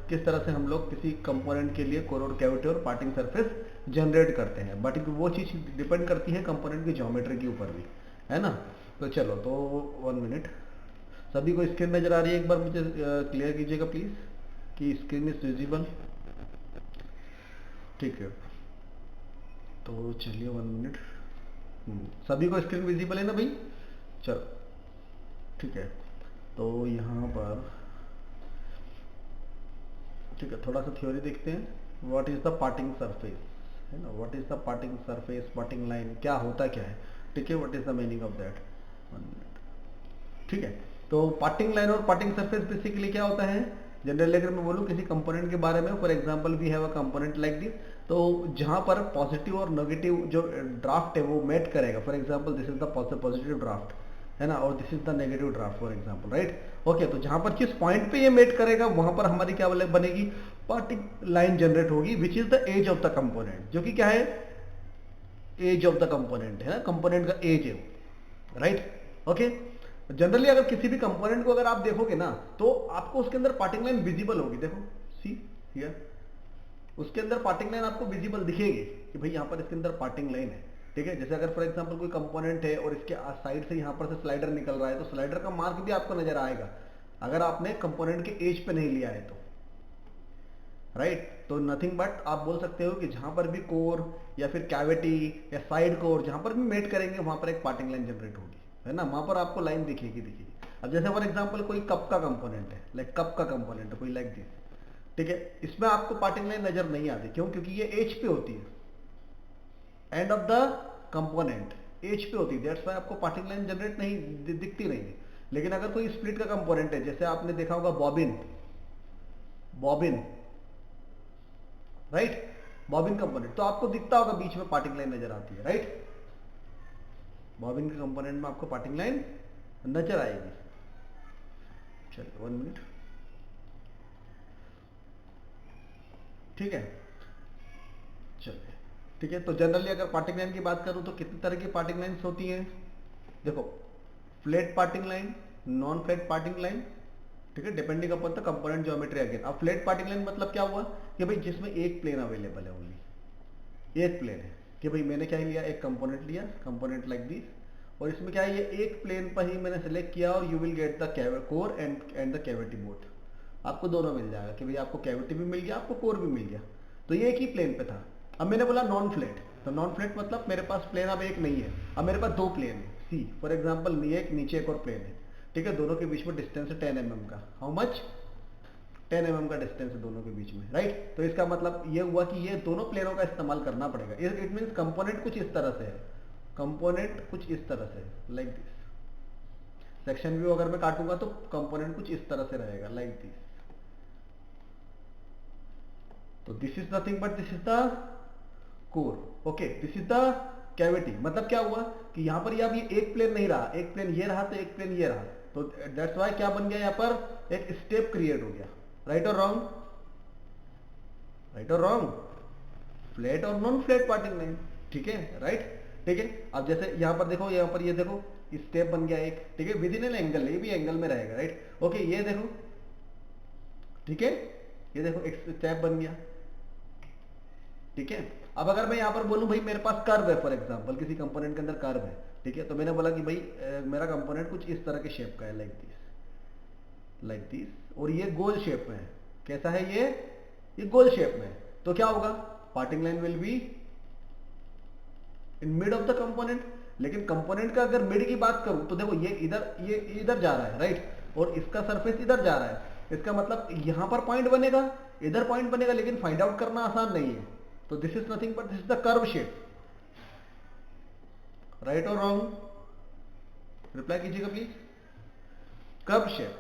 किस तरह से हम लोग किसी कंपोनेंट के लिए कोर कैविटी और पार्टिंग सरफेस जनरेट करते हैं, बट वो चीज़ डिपेंड करती है कंपोनेंट की ज्योमेट्री के ऊपर भी, है ना। तो चलो, तो 1 मिनट, सभी को स्क्रीन नजर आ रही है? एक बार मुझे क्लियर कीजिएगा प्लीज कि स्क्रीन इज विजिबल। ठीक है, तो चलिए 1 मिनट। सभी को स्क्रीन विजिबल है ना भाई? चलो ठीक है, तो यहाँ पर ठीक है, थोड़ा सा थ्योरी देखते हैं। What is the parting surface, है ना, what is the parting surface, parting line क्या होता क्या है, ठीक है, what is the meaning of that. 1 minute, ठीक है। तो पार्टिंग लाइन और पार्टिंग सरफेस बेसिकली क्या होता है? जनरली अगर मैं बोलूँ किसी कंपोनेंट के बारे में, for example we have a component like this, तो जहां पर पॉजिटिव और नेगेटिव जो ड्राफ्ट है वो मेट करेगा, for example this is the positive draft, है ना, और this is the negative draft for example, right. Okay, तो जहां पर किस पॉइंट पे ये मेट करेगा वहां पर हमारी क्या बनेगी, पार्टिंग लाइन जनरेट होगी, which is the edge of the component, जो कि क्या है, एज ऑफ द कंपोनेंट, है ना, कंपोनेंट का एज है, राइट। ओके, जनरली अगर किसी भी कंपोनेंट को अगर आप देखोगे ना, तो आपको उसके अंदर पार्टिंग लाइन विजिबल होगी। देखो, सी हियर, उसके अंदर पार्टिंग लाइन आपको विजिबल दिखेगी कि भाई यहाँ पर इसके अंदर पार्टिंग लाइन है, ठीक है। जैसे अगर फॉर एग्जांपल कोई कंपोनेंट है और इसके साइड से यहाँ पर से स्लाइडर निकल रहा है, तो स्लाइडर का मार्क भी आपको नजर आएगा अगर आपने कंपोनेंट के एज पे नहीं लिया है तो, राइट। तो नथिंग बट आप बोल सकते हो कि जहां पर भी कोर या फिर कैविटी या साइड कोर जहां पर भी मेट करेंगे वहां पर एक पार्टिंग लाइन जनरेट होगी, है ना, वहां पर आपको लाइन दिखेगी। अब जैसे फॉर एग्जांपल कोई कप का कंपोनेंट है, लाइक कप का कंपोनेंट है कोई लाइक दिस, ठीक है, इसमें आपको पार्टिंग लाइन नजर नहीं आती, क्यों? क्योंकि ये एज पे होती है, end of the component edge पे होती है, दैट्स व्हाई आपको पार्टिंग लाइन जनरेट नहीं दिखती नहीं है। लेकिन अगर कोई स्प्लिट का कंपोनेंट है, जैसे आपने देखा होगा bobbin, bobbin, right, bobbin component, तो आपको दिखता होगा बीच में पार्टिंग लाइन नजर आती है, राइट। बॉबिन के कंपोनेंट में आपको पार्टिंग लाइन नजर आएगी। चलिए 1 मिनट, ठीक है, चलिए ठीक है। तो जनरली अगर पार्टिंग लाइन की बात करूं तो कितनी तरह की पार्टिंग लाइन्स होती हैं? देखो, flat parting line, non flat parting line, ठीक है, depending upon the component geometry again. अब फ्लैट पार्टिंग लाइन मतलब क्या हुआ कि भाई जिसमें एक प्लेन अवेलेबल है, ओनली एक प्लेन है, कि भाई मैंने क्या लिया, एक कंपोनेंट लिया, कंपोनेंट लाइक दिस, और इसमें क्या है, ये एक प्लेन पर ही मैंने सेलेक्ट किया और you will get the core and the cavity both, आपको दोनों मिल जाएगा कि भाई आपको कैविटी भी मिल गया, आपको कोर भी मिल गया, तो ये एक ही प्लेन पे था। अब मैंने बोला नॉन फ्लैट, तो नॉन फ्लैट मतलब मेरे पास प्लेन अब एक नहीं है, अब मेरे पास दो प्लेन है, सी फॉर एग्जाम्पल एक नीचे एक और प्लेन है, ठीक है, दोनों के बीच में डिस्टेंस है 10 mm का, हाउ मच, 10 mm का डिस्टेंस है दोनों के बीच में, राइट। तो इसका मतलब ये हुआ कि ये दोनों प्लेनों का इस्तेमाल करना पड़ेगा। इट मीन्स कंपोनेंट कुछ इस तरह से है, कंपोनेंट कुछ इस तरह से, लाइक दिस, सेक्शन व्यू अगर मैं काटूंगा तो कंपोनेंट कुछ इस तरह से रहेगा, लाइक दिस। तो this is nothing but this is the core, okay, this is the cavity. मतलब क्या हुआ कि यहां पर अब ये एक प्लेन नहीं रहा, एक प्लेन ये रहा तो एक प्लेन ये रहा, तो दैट्स व्हाई क्या बन गया, यहां पर एक स्टेप क्रिएट हो गया, राइट और रॉन्ग, राइट और रॉन्ग, फ्लैट और नॉन फ्लैट पार्टिंग लाइन, ठीक है, राइट, ठीक है। अब जैसे यहां पर देखो, यहां पर ये देखो स्टेप बन गया एक, ठीक है, विद इन एन एंगल, ये भी एंगल में रहेगा, राइट, ओके, ये देखो, ठीक है, ये देखो एक स्टेप बन गया, ठीक है। अब अगर मैं यहां पर बोलूं भाई मेरे पास कर्व है, फॉर एग्जांपल किसी कंपोनेंट के अंदर कर्व है, ठीक है, तो मैंने बोला कि भाई मेरा कंपोनेंट कुछ इस तरह के शेप का है, लाइक दिस, लाइक दिस, और ये गोल शेप में है, कैसा है ये गोल शेप में है, तो क्या होगा, parting line will be in mid of the component. लेकिन कंपोनेंट का अगर मिड की बात करूं तो देखो ये इधर जा रहा है, राइट, और इसका सरफेस इधर जा रहा है, इसका मतलब यहां पर पॉइंट बनेगा, इधर पॉइंट बनेगा, लेकिन फाइंड आउट करना आसान नहीं है। तो this is nothing but this is the curve shape, right और रॉन्ग, रिप्लाई कीजिएगा प्लीज, कर्व शेप,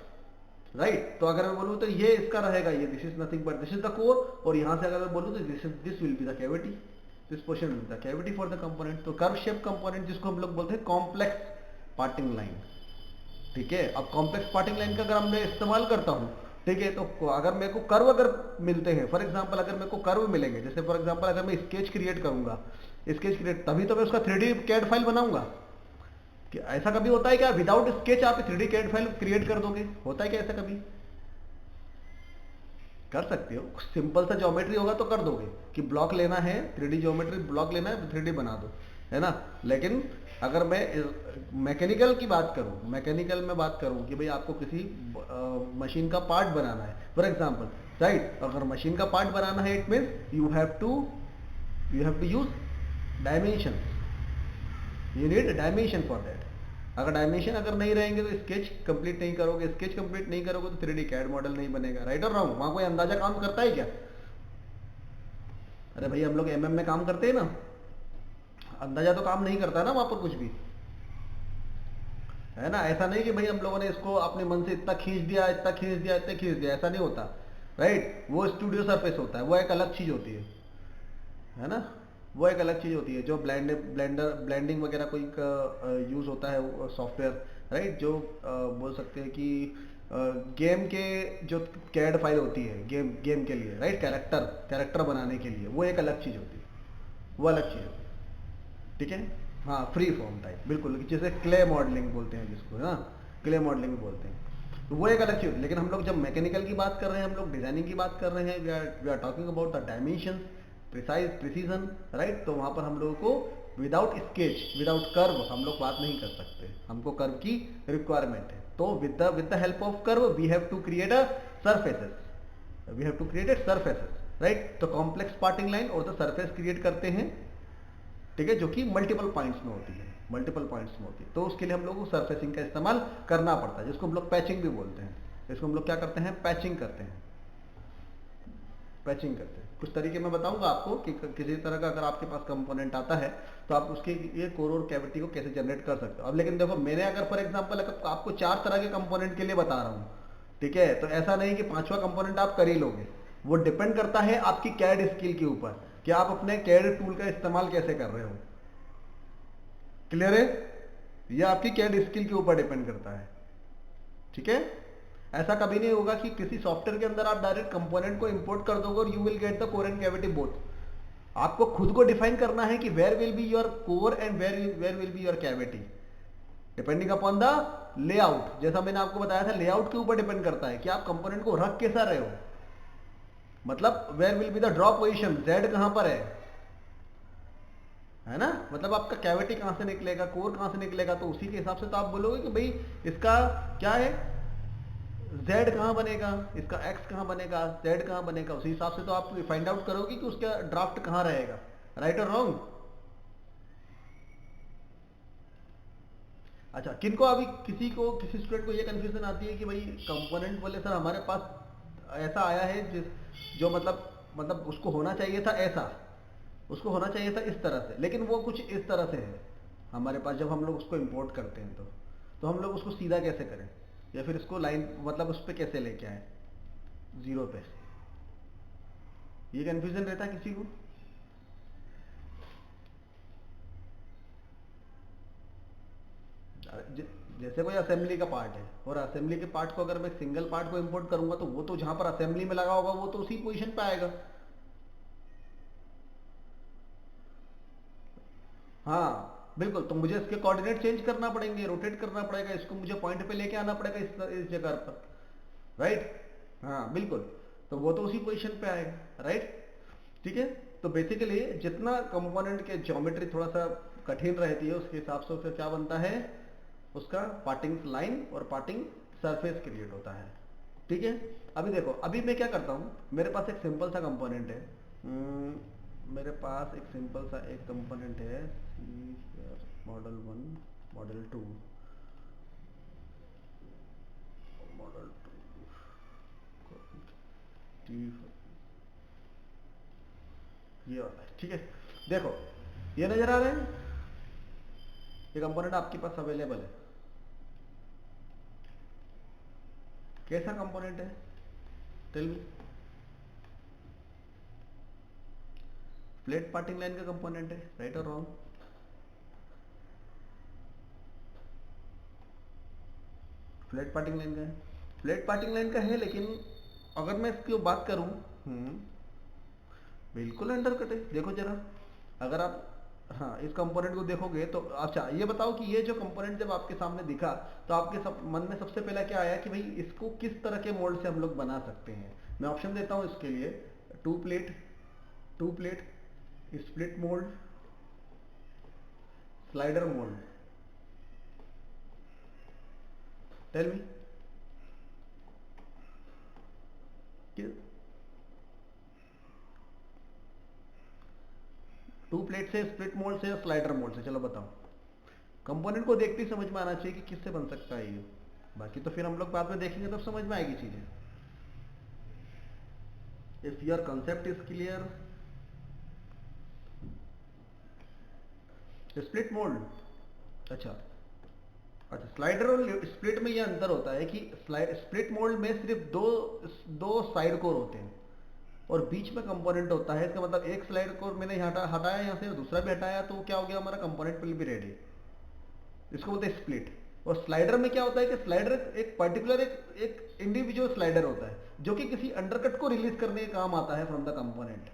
राइट। तो अगर मैं बोलूं तो ये इसका रहेगा, ये this is nothing but this is the core, और यहां से अगर मैं बोलूं तो this will be the cavity, this portion will be the cavity for the component. तो कर्व शेप कंपोनेंट जिसको हम लोग बोलते हैं कॉम्प्लेक्स पार्टिंग लाइन, ठीक है। अब कॉम्प्लेक्स पार्टिंग लाइन का अगर मैं इस्तेमाल करता हूं, ठीक है, तो अगर मेरे को कर्व अगर मिलते हैं, फॉर एग्जांपल अगर मेरे को कर्व मिलेंगे, जैसे फॉर एग्जांपल अगर मैं स्केच क्रिएट करूंगा, स्केच क्रिएट तभी तो मैं उसका 3D कैड फाइल बनाऊंगा। कि ऐसा कभी होता है क्या विदाउट स्केच आप 3D कैड फाइल क्रिएट कर दोगे? होता है क्या ऐसा कभी? कर सकते हो, सिंपल सा ज्योमेट्री होगा तो कर दोगे कि ब्लॉक लेना है, 3D ज्योमेट्री ब्लॉक लेना है, 3D बना दो, है ना। लेकिन अगर मैं मैकेनिकल की बात करूं, मैकेनिकल में बात करूं कि भाई आपको किसी मशीन का पार्ट बनाना है फॉर एग्जांपल, राइट, अगर मशीन का पार्ट बनाना है it means you have to use dimension, you need dimension for that. अगर डायमेंशन अगर नहीं रहेंगे तो स्केच कंप्लीट नहीं करोगे, स्केच कंप्लीट नहीं करोगे तो 3D कैड मॉडल नहीं बनेगा, राइट और रॉन्ग। वहां कोई अंदाजा काम करता है क्या? अरे भाई हम लोग एमएम में काम करते हैं ना, अंदाजा तो काम नहीं करता ना वहां पर कुछ भी, है ना। ऐसा नहीं कि भाई हम लोगों ने इसको अपने मन से इतना खींच दिया, इतना खींच दिया, इतना खींच दिया, ऐसा नहीं होता, राइट। वो स्टूडियो सरफेस होता है, वो एक अलग चीज होती है ना। वो एक अलग चीज होती है जो ब्लेंडिंग वगैरह कोई यूज होता है सॉफ्टवेयर, राइट, जो बोल सकते हैं कि गेम के जो कैड फाइल होती है गेम के लिए, राइट, कैरेक्टर बनाने के लिए, वो एक अलग चीज होती है, वो अलग चीज होती है, ठीक है। हाँ, फ्री फॉर्म टाइप बिल्कुल, जैसे क्ले मॉडलिंग बोलते हैं जिसको, हाँ, क्ले मॉडलिंग बोलते हैं, तो वो एक अलग चीज होती है। लेकिन हम लोग जब मैकेनिकल की बात कर रहे हैं, हम लोग डिजाइनिंग की बात कर रहे हैं, we are talking about the dimension, precision, right. तो वहां पर हम लोगों को विदाउट स्केच, विदाउट कर्व हम लोग बात नहीं कर सकते, हमको कर्व की रिक्वायरमेंट है। तो with the help of curve we have to create a surfaces, we have to create a surfaces, right. तो कॉम्प्लेक्स पार्टिंग लाइन और द सरफेस क्रिएट करते हैं, ठीक है, जो कि मल्टीपल पॉइंट्स में होती है, मल्टीपल पॉइंट्स में होती है। तो उसके लिए हम लोग को सरफेसिंग का इस्तेमाल करना पड़ता है, जिसको हम लोग पैचिंग भी बोलते हैं। इसको हम लोग क्या करते हैं, पैचिंग करते हैं, पैचिंग करते हैं। कुछ तरीके मैं बताऊंगा आपको कि किसी तरह का अगर आपके पास कंपोनेंट आता है तो आप उसके ये कोर और कैविटी को कैसे जनरेट कर सकते हो। अब लेकिन देखो, मैंने अगर फॉर एग्जांपल अगर आपको 4 तरह के कंपोनेंट के लिए बता रहा हूँ, ठीक है, तो ऐसा नहीं कि 5वां कंपोनेंट आप कर ही लोगे। वो डिपेंड करता है आपकी कैड स्किल के ऊपर कि आप अपने कैड टूल का इस्तेमाल कैसे कर रहे हो। क्लियर है? ये आपकी कैड स्किल के ऊपर डिपेंड करता है, ठीक है। ऐसा कभी नहीं होगा कि किसी सॉफ्टवेयर के अंदर आप डायरेक्ट कंपोनेंट को इंपोर्ट कर दोगे और you will get the core and cavity both. आपको खुद को डिफाइन करना है कि where will be your core and where will be your cavity, depending upon the layout. जैसा मैंने आपको बताया था, लेआउट के ऊपर डिपेंड करता है कि आप कंपोनेंट को रख कैसा रहे हो। मतलब where will be the drop position, z कहां पर है ना। मतलब आपका कैविटी कहां से निकलेगा, कोर कहां से निकलेगा, तो उसी के हिसाब से तो आप बोलोगे कि भाई इसका क्या है, जेड कहां बनेगा, इसका एक्स कहां बनेगा, जेड कहां बनेगा। उसी हिसाब से तो आप फाइंड आउट करोगे कि उसका ड्राफ्ट कहां रहेगा, राइट और रॉन्ग। अच्छा, किनको अभी किसी स्टूडेंट को ये कंफ्यूजन आती है कि भाई कंपोनेंट बोले सर हमारे पास ऐसा आया है जो मतलब उसको होना चाहिए था ऐसा, उसको होना चाहिए था इस तरह से, लेकिन वो कुछ इस तरह से है हमारे पास। जब हम लोग उसको इंपोर्ट करते हैं तो हम लोग उसको सीधा कैसे करें, या फिर इसको लाइन मतलब उस पर कैसे लेके आए जीरो पे, ये कंफ्यूजन रहता है किसी को। जैसे कोई असेंबली का पार्ट है और असेंबली के पार्ट को अगर मैं सिंगल पार्ट को इंपोर्ट करूंगा तो वो तो जहां पर असेंबली में लगा होगा वो तो उसी पोजीशन पे आएगा। हाँ बिल्कुल, तो मुझे इसके कोऑर्डिनेट चेंज करना पड़ेंगे, रोटेट करना पड़ेगा, इसको मुझे पॉइंट पे लेके आना पड़ेगा इस जगह पर, राइट। हाँ बिल्कुल, तो वो तो उसी पोजीशन पे आएगा, राइट, ठीक है। तो बेसिकली जितना कंपोनेंट के ज्योमेट्री थोड़ा सा कठिन रहती है उसके हिसाब से उसका क्या बनता है, उसका पार्टिंग लाइन और पार्टिंग सरफेस क्रिएट होता है, ठीक है। अभी देखो, अभी मैं क्या करता हूँ, मेरे पास एक सिंपल सा कंपोनेंट है, मेरे पास एक सिंपल सा एक कंपोनेंट है, मॉडल 1, मॉडल 2, मॉडल 2, ये वाला है, ठीक है। देखो, ये नजर आ रहे हैं, ये कंपोनेंट आपके पास अवेलेबल है। कैसा कंपोनेंट है, tell me. Flat parting line का कंपोनेंट है, राइट और रॉन्ग। फ्लैट पार्टिंग लाइन का है, फ्लैट पार्टिंग लाइन का है, लेकिन अगर मैं इसकी बात करूं, बिल्कुल अंडरकट है। देखो जरा, अगर आप हाँ, इस कंपोनेंट को देखोगे तो अच्छा ये बताओ कि ये जो कंपोनेंट जब आपके सामने दिखा तो आपके मन में सबसे पहला क्या आया कि भाई इसको किस तरह के मोल्ड से हम लोग बना सकते हैं। मैं ऑप्शन देता हूँ इसके लिए, two plate, split mould, slider mould. Tell me two plate से, स्प्लिट मोल्ड से या स्लाइडर मोल्ड से, चलो बताओ। कंपोनेंट को देखते ही समझ में आना चाहिए कि किससे बन सकता है ये, बाकी तो फिर हम लोग बाद में देखेंगे तब समझ में आएगी चीजें। If your concept is clear, split mould. अच्छा अच्छा, स्लाइडर और स्प्लिट में ये अंतर होता है कि स्प्लिट मोल्ड में सिर्फ दो साइड कोर होते हैं और बीच में कंपोनेंट होता है। इसका मतलब एक स्लाइड कोर मैंने हटाया यहाँ से, दूसरा भी हटाया, तो क्या हो गया, हमारा कंपोनेंट विल बी रेडी। इसको बोलते हैं स्प्लिट। और स्लाइडर में क्या होता है कि स्लाइडर एक पर्टिकुलर एक इंडिविजुअल स्लाइडर होता है जो कि किसी अंडरकट को रिलीज करने के काम आता है फ्रॉम द कंपोनेंट।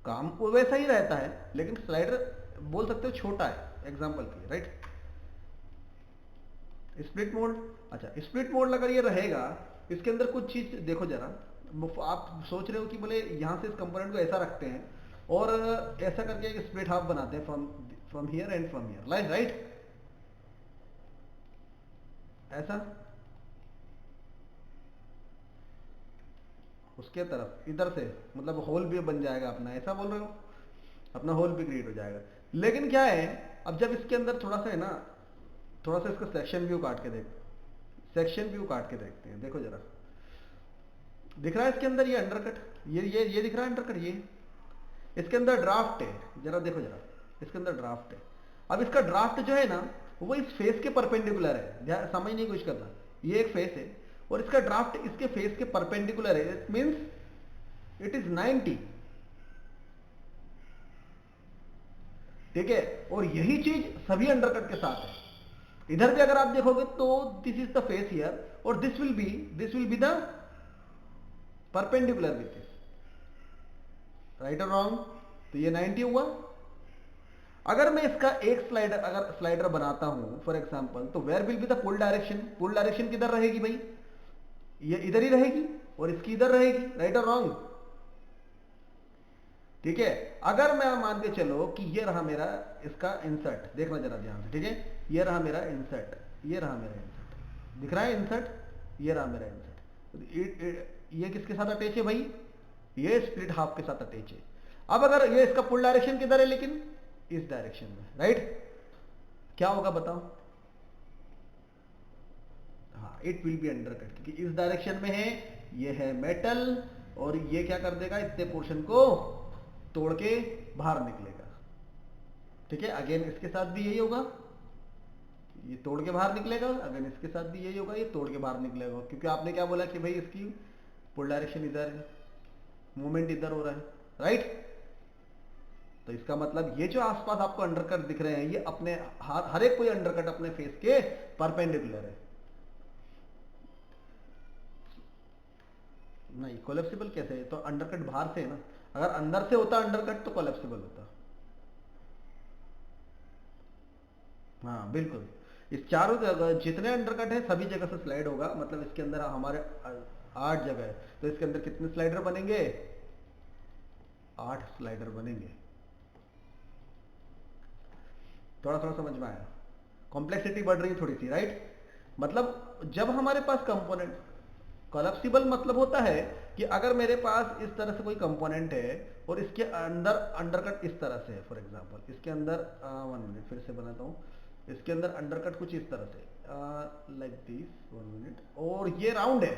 काम वो वैसा ही रहता है लेकिन स्लाइडर बोल सकते हो छोटा है एग्जांपल के लिए, राइट। स्प्लिट मोड, अच्छा स्प्लिट मोड अगर ये रहेगा, इसके अंदर कुछ चीज देखो जरा। आप सोच रहे हो कि बोले यहां से इस कंपोनेंट को ऐसा रखते हैं और ऐसा करके एक स्प्लिट हाफ बनाते हैं from here and from here, right. ऐसा उसके तरफ इधर से मतलब होल भी बन जाएगा अपना, ऐसा बोल रहे हो, अपना होल भी क्रिएट हो जाएगा। लेकिन क्या है, अब जब इसके अंदर थोड़ा सा है ना, थोड़ा सा इसका सेक्शन व्यू काट के देखते हैं। देखो जरा, दिख रहा है इसके अंदर ये अंडरकट, ये दिख रहा है अंडरकट, ये इसके अंदर ड्राफ्ट है, जरा देखो जरा, इसके अंदर ड्राफ्ट है। अब इसका ड्राफ्ट जो है ना वो इस फेस के परपेंडिकुलर है, समझने की कोशिश करना। ये एक फेस है और इसका ड्राफ्ट इसके फेस के परपेंडिकुलर है, इट मींस इट इज 90, ठीक है। और यही चीज सभी अंडरकट के साथ है। इधर भी अगर आप देखोगे तो this is the face here और this will be the perpendicular with this, right और रॉन्ग। तो ये 90 हुआ। अगर मैं इसका एक स्लाइडर बनाता हूं फॉर एग्जांपल, तो where will be the pull direction किधर रहेगी भाई, ये इधर ही रहेगी और इसकी इधर रहेगी, राइट और रॉन्ग, ठीक है। अगर मैं मान के चलो कि ये रहा मेरा इसका इंसर्ट, देखना जरा ध्यान से, ठीक है। ये रहा मेरा इंसर्ट, दिख रहा है इंसर्ट, ये रहा मेरा इंसर्ट। ये किसके साथ अटैच है भाई, ये स्प्लिट हाफ के साथ अटैच है। अब अगर ये इसका पुल डायरेक्शन किधर है, लेकिन इस डायरेक्शन में, राइट। क्या होगा बताओ, हाँ इट विल बी अंडरकट, क्योंकि इस डायरेक्शन में है, ये है मेटल और ये क्या कर देगा, इतने पोर्शन को तोड़ के बाहर निकलेगा, ठीक है। अगेन इसके साथ भी यही होगा, ये तोड़ के बाहर निकलेगा। अगेन इसके साथ भी यही होगा, ये तोड़ के बाहर निकलेगा, क्योंकि आपने क्या बोला कि भाई इसकी पुल डायरेक्शन इधर है, मूवमेंट इधर हो रहा है, राइट। तो इसका मतलब ये जो आसपास आपको अंडरकट दिख रहे हैं, ये अपने हर एक कोई अंडरकट अपने फेस के परपेंडिकुलर है। नहीं, कोलेप्सिबल कैसे है, तो अंडरकट बाहर से है ना, अगर अंदर से होता अंडरकट तो कोलेप्सिबल होता। हाँ बिल्कुल, इस चारों जगह जितने अंडरकट है सभी जगह से स्लाइड होगा, मतलब इसके अंदर हमारे 8 जगह है, तो इसके अंदर कितने स्लाइडर बनेंगे, 8 स्लाइडर बनेंगे। थोड़ा थोड़ा समझ में आया, कॉम्प्लेक्सिटी बढ़ रही है थोड़ी सी, राइट। मतलब जब हमारे पास कंपोनेंट कोलैप्सिबल मतलब होता है कि अगर मेरे पास इस तरह से कोई कंपोनेंट है और इसके अंदर अंडरकट इस तरह से है, फॉर एग्जांपल इसके अंदर 1 मिनट फिर से बनाता हूँ, इसके अंदर अंडरकट कुछ इस तरह से लाइक दिस, 1 मिनट, और ये राउंड है,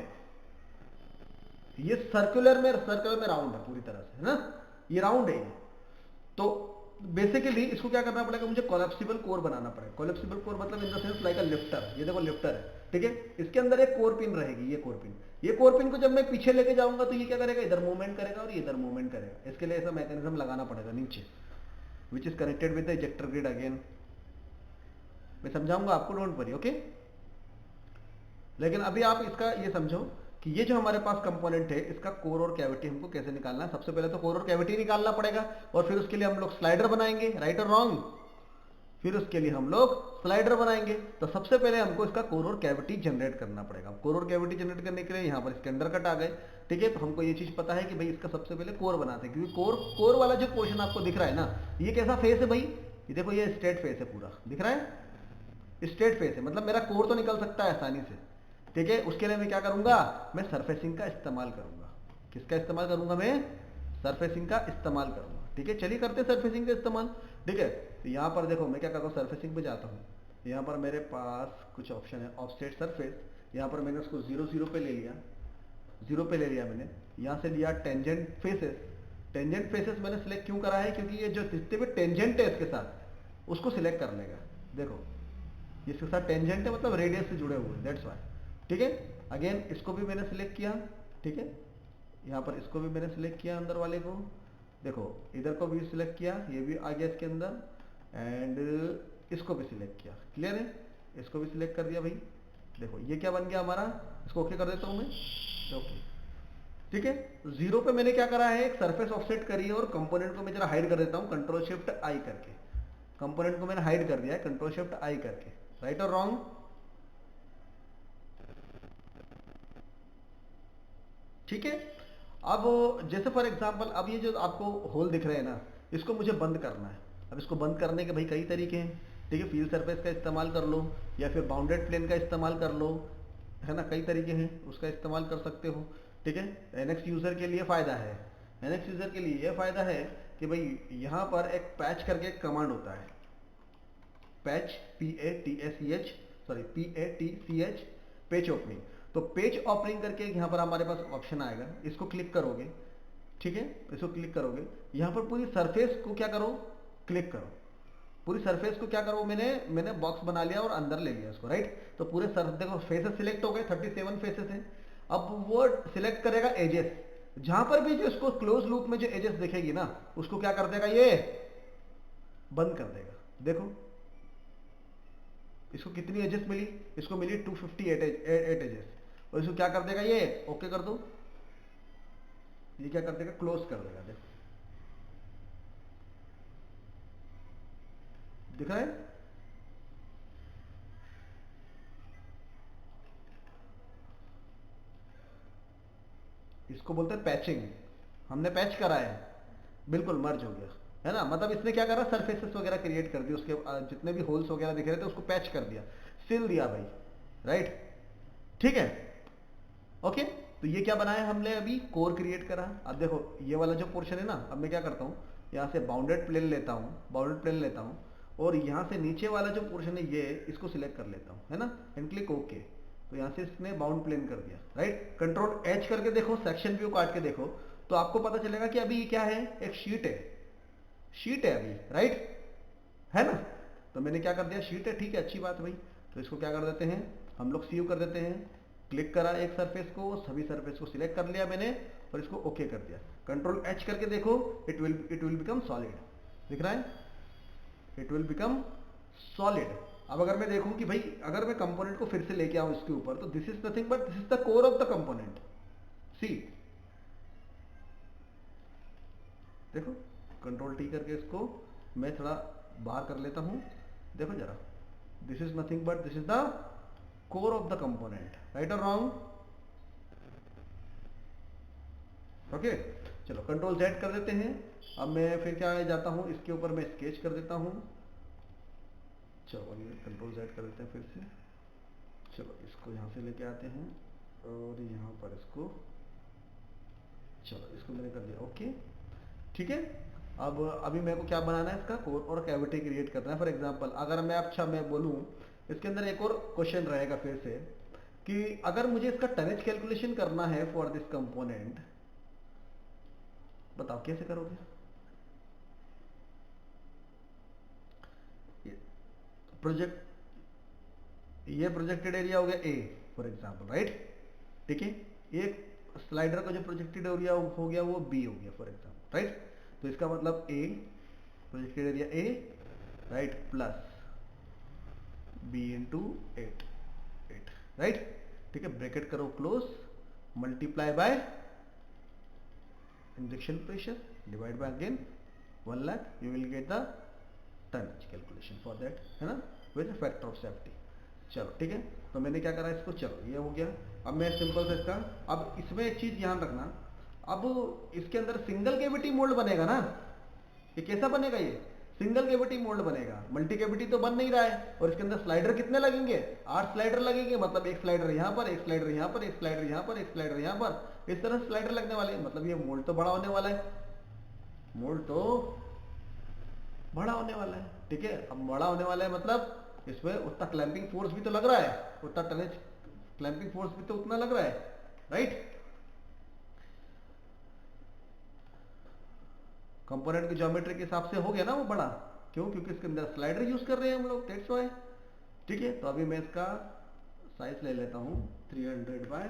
ये सर्कुलर में राउंड है पूरी तरह से, है ना, ये राउंड है ये। तो बेसिकली इसको क्या करना पड़ेगा, मुझे कोलैप्सिबल कोर बनाना पड़ेगा। कोलैप्सिबल कोर मतलब in the sense like a lifter, ये देखो लिफ्टर है, ठीक है। इसके अंदर एक कोर पिन रहेगी, ये कोर पिन को जब मैं पीछे लेके जाऊंगा तो ये क्या करेगा, इधर मूवमेंट करेगा और ये इधर मूवमेंट करेगा। इसके लिए ऐसा मैकेनिज्म लगाना पड़ेगा नीचे, which is connected with the ejector grid. Again मैं समझाऊंगा आपको, डोंट वरी, ओके। लेकिन अभी आप इसका ये समझो कि ये जो हमारे पास कंपोनेंट है इसका कोर और कैविटी हमको कैसे निकालना है। सबसे पहले तो कोर और कैविटी निकालना पड़ेगा और फिर उसके लिए हम लोग स्लाइडर बनाएंगे, राइट और रॉन्ग। फिर उसके लिए हम लोग स्लाइडर बनाएंगे। तो सबसे पहले हमको इसका कोर और कैविटी जनरेट करना पड़ेगा। कोर और कैविटी जनरेट करने के लिए यहाँ पर इसके अंडर कट आ गए, ठीक है। हमको ये चीज पता है कि भाई इसका सबसे पहले कोर बनाते हैं, क्योंकि कोर वाला जो पोर्शन आपको दिख रहा है ना, ये कैसा फेस है भाई, ये देखो ये स्ट्रेट फेस है, पूरा दिख रहा है, स्ट्रेट फेस है, मतलब मेरा कोर तो निकल सकता है आसानी से, ठीक है। उसके लिए मैं क्या करूंगा, मैं सरफेसिंग का इस्तेमाल करूंगा। किसका इस्तेमाल करूंगा, मैं सरफेसिंग का इस्तेमाल करूंगा, ठीक है। चलिए करते हैं सरफेसिंग का इस्तेमाल, ठीक है। तो यहाँ पर देखो मैं क्या करता हूँ, सरफेसिंग पे जाता हूँ। यहाँ पर मेरे पास कुछ ऑप्शन है, ऑफसेट सरफेस। यहाँ पर मैंने उसको 0 पे ले लिया, 0 पे ले लिया मैंने। यहाँ से लिया टेंजेंट फेसेस। टेंजेंट फेसेस मैंने सिलेक्ट क्यों करा है, क्योंकि ये जो जितने भी टेंजेंट है इसके साथ उसको सिलेक्ट कर लेगा। देखो इसके साथ टेंजेंट है, मतलब रेडियस से जुड़े हुए, दैट्स व्हाई, ठीक है। अगेन इसको भी मैंने सिलेक्ट किया, ठीक है। यहाँ पर इसको भी मैंने सिलेक्ट किया, अंदर वाले को देखो, इधर को भी सिलेक्ट किया, ये भी आ गया इसके अंदर, एंड इसको भी सिलेक्ट किया, क्लियर है। इसको भी सिलेक्ट कर दिया भाई। देखो ये क्या बन गया हमारा, इसको ओके कर देता हूं मैं, ओके, ठीक है। 0 पे मैंने क्या करा है, एक सरफेस ऑफसेट करी है और कंपोनेंट को मैं जरा हाइड कर देता हूं कंट्रोल शिफ्ट आई करके। कंपोनेंट को मैंने हाइड कर दिया है कंट्रोल शिफ्ट आई करके, राइट और रॉन्ग। ठीक है। अब जैसे फॉर एग्जांपल, अब ये जो आपको होल दिख रहे हैं ना, इसको मुझे बंद करना है। अब इसको बंद करने के भाई कई तरीके हैं, ठीक है। फील सरफेस का इस्तेमाल कर लो, या फिर बाउंडेड प्लेन का इस्तेमाल कर लो, है ना, कई तरीके हैं, उसका इस्तेमाल कर सकते हो, ठीक है। एनएक्स यूजर के लिए फायदा है, एनएक्स यूजर के लिए यह फायदा है कि भाई यहाँ पर एक पैच करके एक कमांड होता है, patch, PATCH, sorry PATCH, page opening. तो पेज ओपनिंग करके यहाँ पर हमारे पास ऑप्शन आएगा, इसको क्लिक करोगे, ठीक है। इसको क्लिक करोगे, यहाँ पर पूरी सरफेस को क्या करो, क्लिक करो। पूरी सरफेस को क्या करो, मैंने बॉक्स बना लिया और अंदर ले लिया इसको, राइट। तो पूरे देखो फेसेस सिलेक्ट हो गए, 37 फेसेस हैं। अब वो सिलेक्ट करेगा एजेस, जहां पर भी जो इसको क्लोज लूप में जो एजेस दिखेगी ना, उसको क्या कर देगा, ये बंद कर देगा। देखो इसको कितनी एजेस मिली, इसको मिली 258 एजेस, और इसको क्या कर देगा, ये ओके कर दो, ये क्या कर देगा, क्लोज कर देगा। देखो दिख रहा है, इसको बोलते हैं पैचिंग। हमने पैच करा है, बिल्कुल मर्ज हो गया, है ना। मतलब इसने क्या करा, सरफेसेस वगैरह क्रिएट कर दी, उसके जितने भी होल्स वगैरह दिख रहे थे उसको पैच कर दिया, सिल दिया भाई, राइट, ठीक है, ओके। तो ये क्या बनाया हमने, अभी कोर क्रिएट करा। अब देखो ये वाला जो पोर्शन है ना, अब मैं क्या करता हूँ, यहाँ से बाउंडेड प्लेन लेता हूँ, बाउंडेड प्लेन लेता हूँ, और यहाँ से नीचे वाला जो पोर्शन है ये, इसको सिलेक्ट कर लेता हूँ, है ना, एंड क्लिक ओके। तो यहाँ से इसने बाउंड प्लेन कर दिया, राइट। कंट्रोल एच करके देखो, सेक्शन व्यू काट के देखो, तो आपको पता चलेगा कि अभी ये क्या है, एक शीट है, शीट है अभी, राइट, है ना। तो मैंने क्या कर दिया, शीट है, ठीक है, अच्छी बात भाई। तो इसको क्या कर देते हैं, हम लोग सेव कर देते हैं। क्लिक करा एक सरफेस को, सभी सरफेस को सिलेक्ट कर लिया मैंने, और इसको ओके कर दिया। कंट्रोल एच करके देखो, इट विल बिकम सॉलिड, दिख रहा है, इट विल बिकम सॉलिड। अब अगर मैं देखूं कि भाई अगर मैं कंपोनेंट को फिर से लेके आऊं इसके ऊपर, तो this is nothing but this is the core of the component. See देखो, कंट्रोल टी करके इसको मैं थोड़ा बाहर कर लेता हूं, देखो जरा, this is nothing but this is the core of the component, right और रॉन्ग, ओके। चलो कंट्रोल जेड कर देते हैं। अब मैं फिर क्या जाता हूं, इसके ऊपर मैं स्केच कर देता हूं। चलो कंट्रोल जेड कर देते हैं फिर से। चलो इसको यहाँ से लेके आते हैं, और यहाँ पर इसको, चलो इसको मैंने कर दिया ओके, ठीक है। अब अभी मेरे को क्या बनाना है, इसका कोर और कैविटी क्रिएट करना है। फॉर एग्जांपल अगर मैं, अच्छा मैं बोलूँ, इसके अंदर एक और क्वेश्चन रहेगा फिर से, कि अगर मुझे इसका टनेज कैलकुलेशन करना है फॉर दिस कंपोनेंट, बताओ कैसे करोगे। प्रोजेक्ट, ये प्रोजेक्टेड एरिया हो गया ए फॉर एग्जांपल, राइट, ठीक है। एक स्लाइडर का जो प्रोजेक्टेड एरिया हो गया वो बी हो गया फॉर एग्जांपल, राइट। तो इसका मतलब A, projected area A, right, plus B into 8, right, ठीक है। ब्रैकेट करो close, multiply by injection pressure divide by again 1 lakh, you will get the tonnage calculation for that, है ना, विद फैक्टर ऑफ सेफ्टी। चलो ठीक है, तो मैंने क्या करा इसको, चलो ये हो गया। अब मैं सिंपल से इसका, अब इसमें एक चीज ध्यान रखना, अब इसके अंदर सिंगल कैविटी मोल्ड बनेगा ना, ये कैसा बनेगा, ये सिंगल कैविटी मोल्ड बनेगा, मल्टी कैविटी तो बन नहीं रहा है। और इसके अंदर स्लाइडर कितने लगेंगे, 8 स्लाइडर लगेंगे, मतलब एक स्लाइडर यहाँ पर, एक स्लाइडर यहाँ पर, एक स्लाइडर यहाँ पर, एक स्लाइडर यहाँ पर, इस तरह स्लाइडर लगने वाले हैं। मतलब ये मोल्ड तो बड़ा होने वाला है, मोल्ड तो बड़ा होने वाला है, ठीक है। अब बड़ा होने वाला है मतलब इसमें उतना क्लैंपिंग फोर्स भी तो लग रहा है, उतना टनेज क्लैंपिंग फोर्स भी तो उतना लग रहा है, राइट। कंपोनेंट की ज्योमेट्री के हिसाब से हो गया ना वो बड़ा, क्यों, क्योंकि इसके अंदर स्लाइडर यूज कर रहे हैं हम लोग, दैट्स व्हाई। ठीक है, तो अभी मैं इसका साइज ले लेता हूँ 300 बाय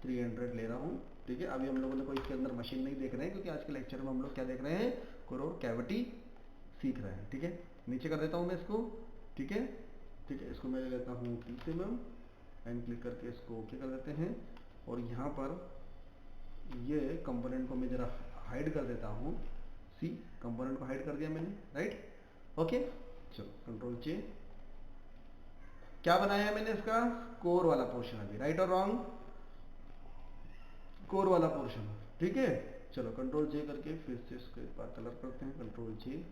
300 ले रहा हूँ। ठीक है, अभी हम लोगों ने कोई इसके अंदर मशीन नहीं देख रहे हैं, क्योंकि आज के लेक्चर में हम लोग क्या देख रहे हैं, कोर कैविटी सीख रहे हैं। ठीक है, नीचे कर देता हूँ मैं इसको, ठीक है, ठीक है, इसको मैं ले लेता हूँ PCM एंड क्लिक करके इसको ओके कर देते हैं। और यहाँ पर ये कंपोनेंट को मैं जरा हाइड कर देता हूँ, सी कंपोनेंट को हाइड कर दिया मैंने, राइट। ओके, चलो कंट्रोल चे, क्या बनाया है मैंने इसका, कोर वाला पोर्शन अभी, राइट और रॉन्ग, कोर वाला पोर्शन, ठीक है। चलो कंट्रोल जे करके फिर से इसको एक बार कलर करते हैं, कंट्रोल जे,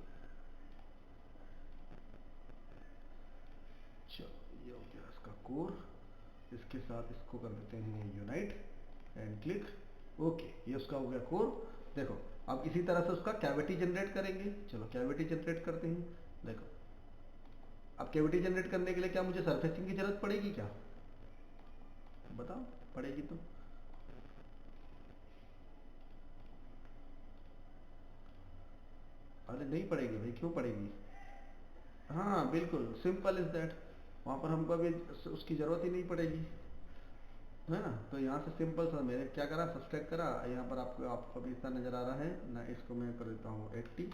चलो ये हो गया इसका कोर, इसके साथ इसको कर देते हैं यूनाइट एंड क्लिक ओके, ये उसका हो गया कोर। देखो अब इसी तरह से उसका कैविटी जनरेट करेंगे, चलो कैविटी जनरेट करते हैं। देखो अब कैविटी जनरेट करने के लिए क्या मुझे सरफेसिंग की जरूरत पड़ेगी क्या, बताओ, पड़ेगी तो, अरे नहीं पड़ेगी भाई, क्यों पड़ेगी, हाँ बिल्कुल सिंपल इज दैट, वहां पर हमको अभी उसकी जरूरत ही नहीं पड़ेगी, है ना। तो यहाँ से सिंपल सा मैंने क्या करा, सब्सट्रैक्ट करा, यहाँ पर आपको आपको अभी इतना नजर आ रहा है ना, इसको मैं कर देता हूँ 80,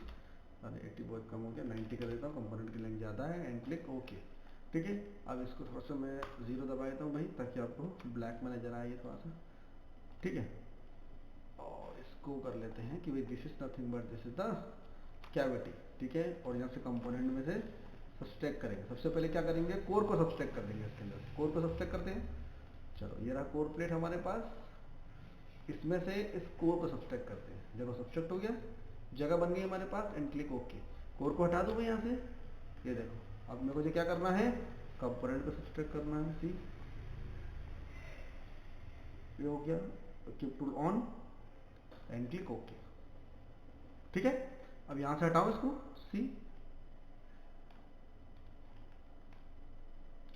अरे 80 बहुत कम हो गया, 90 कर देता हूँ, कंपोनेंट की लेंथ ज़्यादा है एंड क्लिक ओके। ठीक है, अब इसको थोड़ा सा मैं 0 दबा देता हूँ भाई, ताकि आपको ब्लैक में नजर आए थोड़ा सा, ठीक है। और इसको कर लेते हैं कि भाई this is nothing but this is the cavity, ठीक है। और यहाँ से कंपोनेंट में से सब्सट्रैक्ट करेंगे, सबसे पहले क्या करेंगे, कोर को सब्सट्रैक्ट कर देंगे, इसके अंदर कोर को सब्सट्रैक्ट करते हैं। चलो ये रहा कोर प्लेट हमारे पास, इसमें से इस कोर को सब्सट्रैक्ट करते हैं, देखो सब्सट्रैक्ट हो गया, जगह बन गई हमारे पास एंड क्लिक ओके। कोर को हटा दूँ मैं यहाँ से, ये देखो अब मेरे को क्या करना है, कंपोनेंट को सब्सट्रैक्ट करना है, सी ये हो गया, keep tool on and click okay. ठीक है, अब यहाँ से हटाओ इसको, see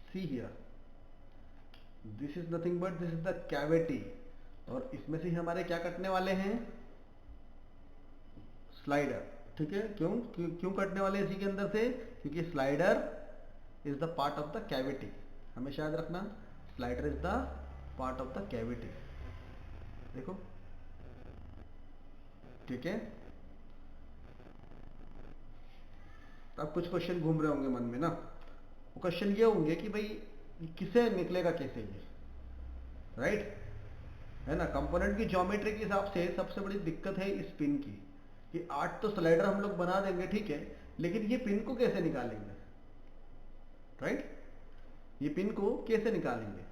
see here, this is nothing but this is the cavity, और इसमें से हमारे क्या कटने वाले हैं, स्लाइडर, ठीक है। क्यों कटने वाले हैं इसी के अंदर से, क्योंकि slider is the part of the cavity, हमेशा याद रखना, slider is the part of the cavity, देखो, ठीक है। अब कुछ क्वेश्चन घूम रहे होंगे मन में ना, वो क्वेश्चन ये होंगे कि भाई किसे निकलेगा कैसे ये, राइट, है ना। कंपोनेंट की ज्योमेट्री के हिसाब से सबसे बड़ी दिक्कत है इस पिन की, कि 8 तो स्लाइडर हम लोग बना देंगे, ठीक है, लेकिन ये पिन को कैसे निकालेंगे, राइट, ये पिन को कैसे निकालेंगे,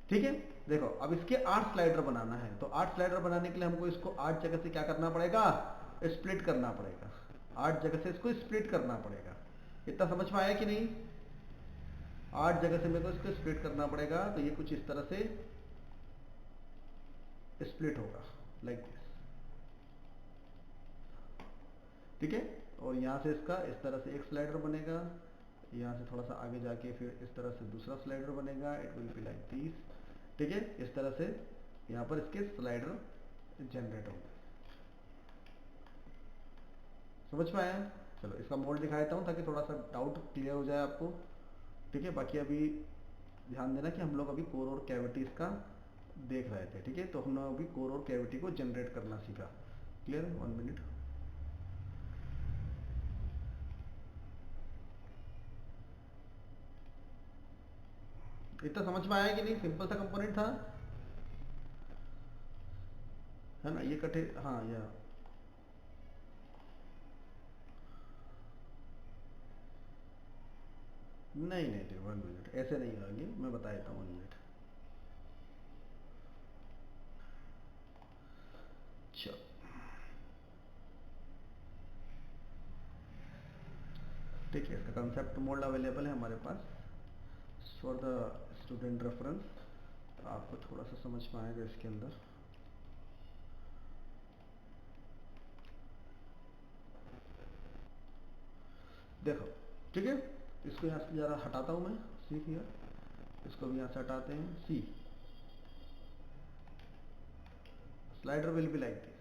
ठीक है। देखो अब इसके 8 स्लाइडर बनाना है, तो 8 स्लाइडर बनाने के लिए हमको इसको 8 जगह से क्या करना पड़ेगा, स्प्लिट करना पड़ेगा, 8 जगह से इसको स्प्लिट करना पड़ेगा। इतना समझ में आया कि नहीं, 8 जगह से मेरे को इसको स्प्लिट करना पड़ेगा, तो ये कुछ इस तरह से स्प्लिट होगा लाइक दिस, ठीक है। और यहाँ से इसका इस तरह से एक स्लाइडर बनेगा, यहाँ से थोड़ा सा आगे जाके फिर इस तरह से दूसरा स्लाइडर बनेगा, it will be like this, ठीक है। इस तरह से यहाँ पर इसके स्लाइडर जनरेट होंगे, समझ में आया। चलो इसका मोल्ड दिखा देता हूँ ताकि थोड़ा सा डाउट क्लियर हो जाए आपको, ठीक है। बाकी अभी ध्यान देना कि हम लोग अभी कोर और कैविटीज का देख रहे थे, ठीक है। तो हम लोग अभी कोर और कैविटी को जनरेट करना सीखा, क्लियर है, 1 मिनट। इतना समझ में आया कि नहीं, सिंपल सा कंपोनेंट था, है ना, ये कठिन, हाँ या नहीं नहीं नहीं, 1 मिनट ऐसे नहीं आएंगे, मैं बता देता हूँ 1 मिनट। चलो ठीक है, इसका कंसेप्ट मोड अवेलेबल है हमारे पास फॉर द स्टूडेंट रेफरेंस। आपको थोड़ा सा समझ में आएगा इसके अंदर। देखो ठीक है, इसको यहाँ से ज़रा हटाता हूँ मैं, सी हियर, इसको भी यहाँ से हटाते हैं, see slider will be like this.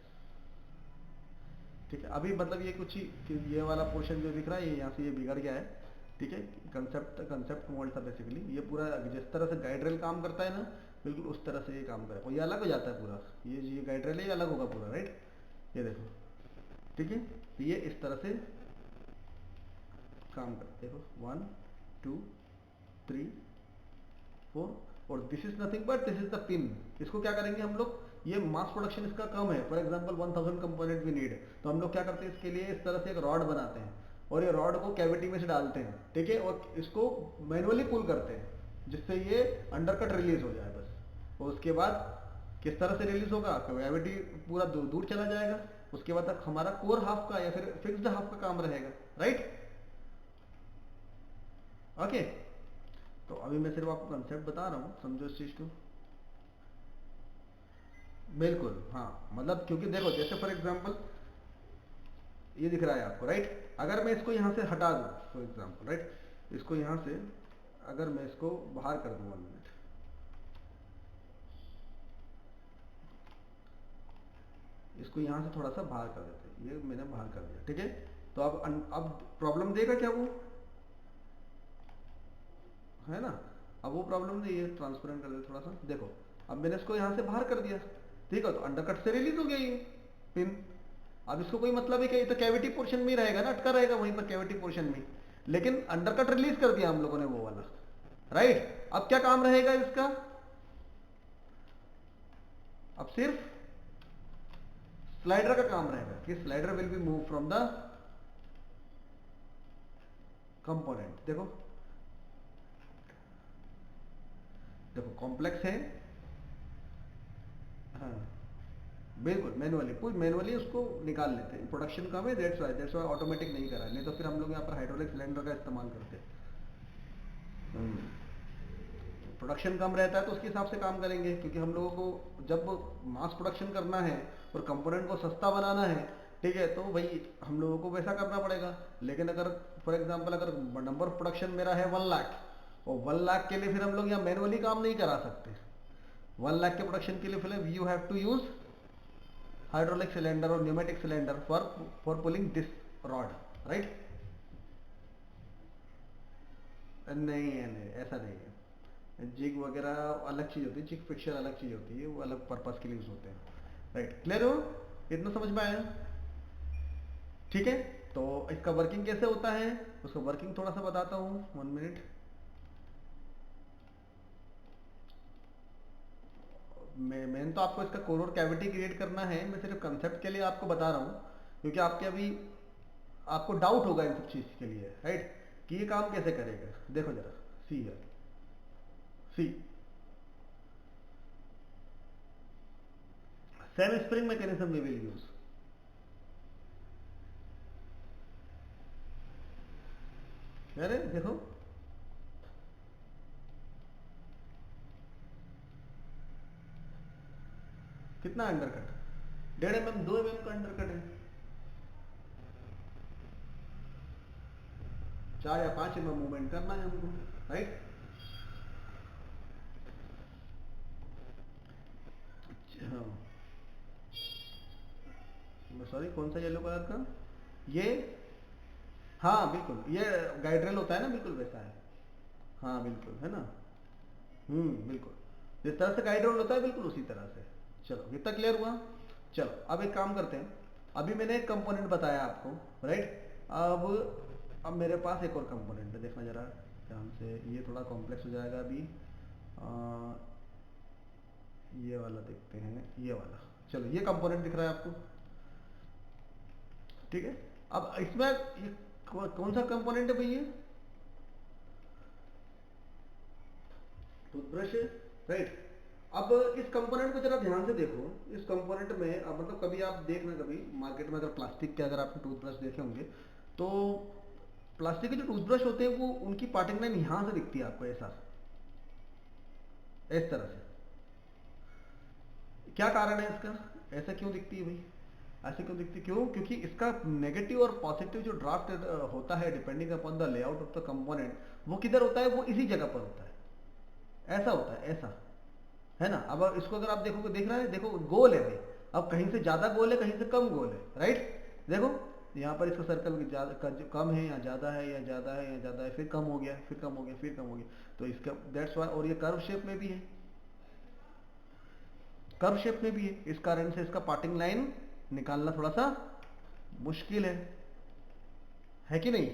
ठीक है, अभी मतलब ये कुछ ही कि ये वाला पोर्शन जो दिख रहा है ये यहाँ से ये बिगड़ गया है। ठीक है, कंसेप्ट मोड था बेसिकली, ये पूरा जिस तरह से गाइड रेल काम करता है ना, बिल्कुल उस तरह से ये काम करेगा, और ये अलग हो जाता है पूरा, ये गाइड रेल है, ये अलग होगा पूरा, राइट, ये देखो। ठीक है, तो ये इस तरह से काम करता है, देखो 1 2 3 4, और this is nothing but this is the pin. इसको क्या करेंगे हम लोग, ये मास प्रोडक्शन इसका कम है, for example 1000 component we need, तो हम लोग क्या करते हैं इसके लिए, इस तरह से एक रॉड बनाते हैं और ये रॉड को कैविटी में से डालते हैं, ठीक है, और इसको मैनुअली पुल करते हैं जिससे ये अंडरकट रिलीज हो जाए बस। और उसके बाद किस तरह से रिलीज होगा, कैविटी पूरा दूर चला जाएगा, उसके बाद तक हमारा कोर हाफ का या फिर फिक्स्ड हाफ का काम रहेगा, राइट। ओके, तो अभी मैं सिर्फ आपको कंसेप्ट बता रहा हूँ, समझो इस चीज को। बिल्कुल हाँ, मतलब क्योंकि देखो जैसे फॉर एग्जांपल ये दिख रहा है आपको, राइट, अगर मैं इसको यहाँ से हटा दूँ फॉर एग्जांपल, राइट, इसको यहाँ से अगर मैं इसको बाहर कर दूँ 1 मिनट, इसको यहाँ से थोड़ा सा बाहर कर देते हैं, ये मैंने बाहर कर दिया, ठीक है। तो अब प्रॉब्लम देगा क्या वो, है ना, अब वो प्रॉब्लम नहीं है, ट्रांसपेरेंट कर दे थोड़ा सा, देखो अब मैंने इसको यहाँ से बाहर कर दिया, ठीक है, तो अंडरकट से रिलीज हो गया ये पिन। अब इसको कोई मतलब है कि ये तो कैविटी पोर्शन में ही रहेगा ना, अटका रहेगा वहीं पर कैविटी पोर्शन में, लेकिन अंडरकट रिलीज कर दिया हम लोगों ने वो वाला, राइट। अब क्या काम रहेगा इसका, अब सिर्फ स्लाइडर का काम रहेगा कि slider will B move from the component. देखो देखो कॉम्प्लेक्स है, हाँ बिल्कुल मैनुअली, पूरी मैनुअली उसको निकाल लेते हैं, प्रोडक्शन कम है, दैट्स वाई ऑटोमेटिक नहीं करा है, नहीं तो फिर हम लोग यहाँ पर हाइड्रोलिक सिलेंडर का इस्तेमाल करते हैं। प्रोडक्शन कम रहता है तो उसके हिसाब से काम करेंगे, क्योंकि हम लोगों को जब मास प्रोडक्शन करना है और कंपोनेंट को सस्ता बनाना है, ठीक है, तो भाई हम लोगों को वैसा करना पड़ेगा। लेकिन अगर फॉर एग्जांपल अगर नंबर ऑफ प्रोडक्शन मेरा है 1 लाख, और 1 लाख के लिए फिर हम लोग यहाँ मैनुअली काम नहीं करा सकते, 1 लाख के प्रोडक्शन के लिए फिर you have to use hydraulic cylinder और pneumatic cylinder for pulling this rod, right. नहीं है, नहीं ऐसा नहीं है, जिग वगैरह अलग चीज़ होती है, जिग फिक्सर अलग चीज़ होती है, वो अलग पर्पस के लिए यूज होते हैं, राइट। क्लियर हो, इतना समझ में आया, ठीक है। तो इसका वर्किंग कैसे होता है, उसका वर्किंग थोड़ा सा बताता हूँ, 1 मिनट। मेन तो आपको इसका कोर और कैविटी क्रिएट करना है, मैं सिर्फ कंसेप्ट के लिए आपको बता रहा हूँ, क्योंकि आपके अभी आपको डाउट होगा इन सब चीज़ के लिए, राइट, कि ये काम कैसे करेगा। देखो जरा, सी है, see same spring mechanism we will use. अरे देखो कितना अंडरकट, 1.5 mm 2 mm का अंडरकट है, 4 या 5 mm मूवमेंट करना है हमको, राइट। हाँ, सॉरी कौन सा येलो कलर का, ये, हाँ बिल्कुल ये गाइड रेल होता है ना, बिल्कुल वैसा है, हाँ बिल्कुल है ना, बिल्कुल जिस तरह से गाइड रेल होता है बिल्कुल उसी तरह से। चलो इतना क्लियर हुआ। चलो अब एक काम करते हैं, अभी मैंने एक कंपोनेंट बताया आपको, राइट। अब मेरे पास एक और कंपोनेंट है, देखना जरा ध्यान से, ये थोड़ा कॉम्प्लेक्स हो जाएगा अभी, ये वाला देखते हैं, ये वाला, चलो ये कंपोनेंट दिख रहा है आपको, ठीक है। अब इसमें ये कौन सा कंपोनेंट है भैया, टूथब्रश है, राइट। अब इस कंपोनेंट को जरा ध्यान से देखो, इस कंपोनेंट में अब मतलब कभी आप देखना, कभी मार्केट में अगर प्लास्टिक के अगर आपने टूथब्रश देखे होंगे तो प्लास्टिक के जो टूथब्रश होते हैं वो उनकी पार्टिंग लाइन यहां से दिखती है आपको, ऐसा इस तरह से। क्या कारण है इसका, ऐसा क्यों दिखती है भाई, ऐसे क्यों दिखती, क्यों, क्योंकि इसका नेगेटिव और पॉजिटिव जो ड्राफ्ट होता है depending upon the layout of the component, वो किधर होता है, वो इसी जगह पर होता है, ऐसा होता है, ऐसा है ना। अब इसको अगर आप देखोगे, देख रहा है, देखो गोल है भाई, अब कहीं से ज्यादा गोल है, कहीं से कम गोल है, राइट। देखो यहाँ पर इसका सर्कल कम है या ज्यादा है, या ज्यादा है या ज्यादा है, फिर कम हो गया, फिर कम हो गया, फिर कम हो गया, तो इसका दैट्स वाई। और ये कर्व शेप में भी है, कर्व शेप में भी है, इस कारण से इसका पार्टिंग लाइन निकालना थोड़ा सा मुश्किल है कि नहीं,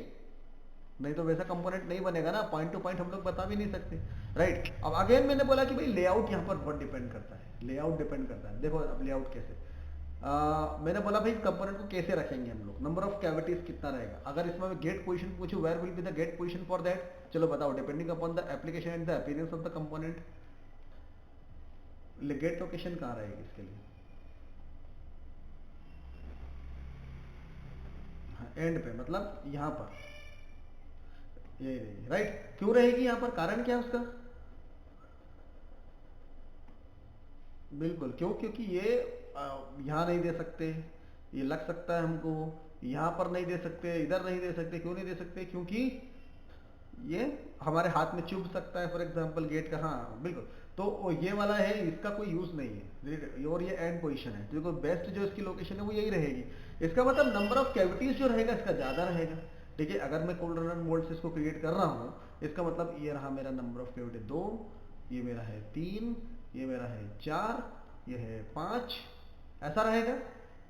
नहीं तो वैसा कंपोनेंट नहीं बनेगा ना, पॉइंट टू पॉइंट हम लोग बता भी नहीं सकते, राइट। अब अगेन मैंने बोला कि भाई लेआउट यहाँ पर बहुत डिपेंड करता है, लेआउट डिपेंड करता है। देखो अब लेआउट कैसे, मैंने बोला भाई कंपोनेंट को कैसे रखेंगे हम लोग, नंबर ऑफ कैविटीज कितना रहेगा, अगर इसमें गेट पोजीशन पूछूं, where will be the gate position for that, चलो बताओ, depending upon the application and the appearance of the component, gate location कहाँ रहेगी इसके लिए, एंड पे, मतलब यहां पर यही रहेगी, राइट। क्यों रहेगी यहां पर, कारण क्या है उसका, बिल्कुल क्यों, क्योंकि ये यहां नहीं दे सकते, ये लग सकता है हमको, यहां पर नहीं दे सकते, इधर नहीं दे सकते, क्यों नहीं दे सकते, क्योंकि ये हमारे हाथ में चुभ सकता है, फॉर एग्जांपल गेट का, हाँ बिल्कुल। तो ये वाला है, इसका कोई यूज नहीं है, और ये एंड पोजीशन है, तो बेस्ट जो इसकी लोकेशन है वो यही रहेगी। इसका मतलब नंबर ऑफ कैविटीज जो रहेगा इसका ज्यादा रहेगा, ठीक है। अगर मैं कोल्ड रनर मोल्ड से इसको क्रिएट कर रहा हूँ, इसका मतलब ये रहा मेरा नंबर ऑफ कैविटी 2, ये मेरा है 3, ये मेरा है 4, ये है 5, ऐसा रहेगा,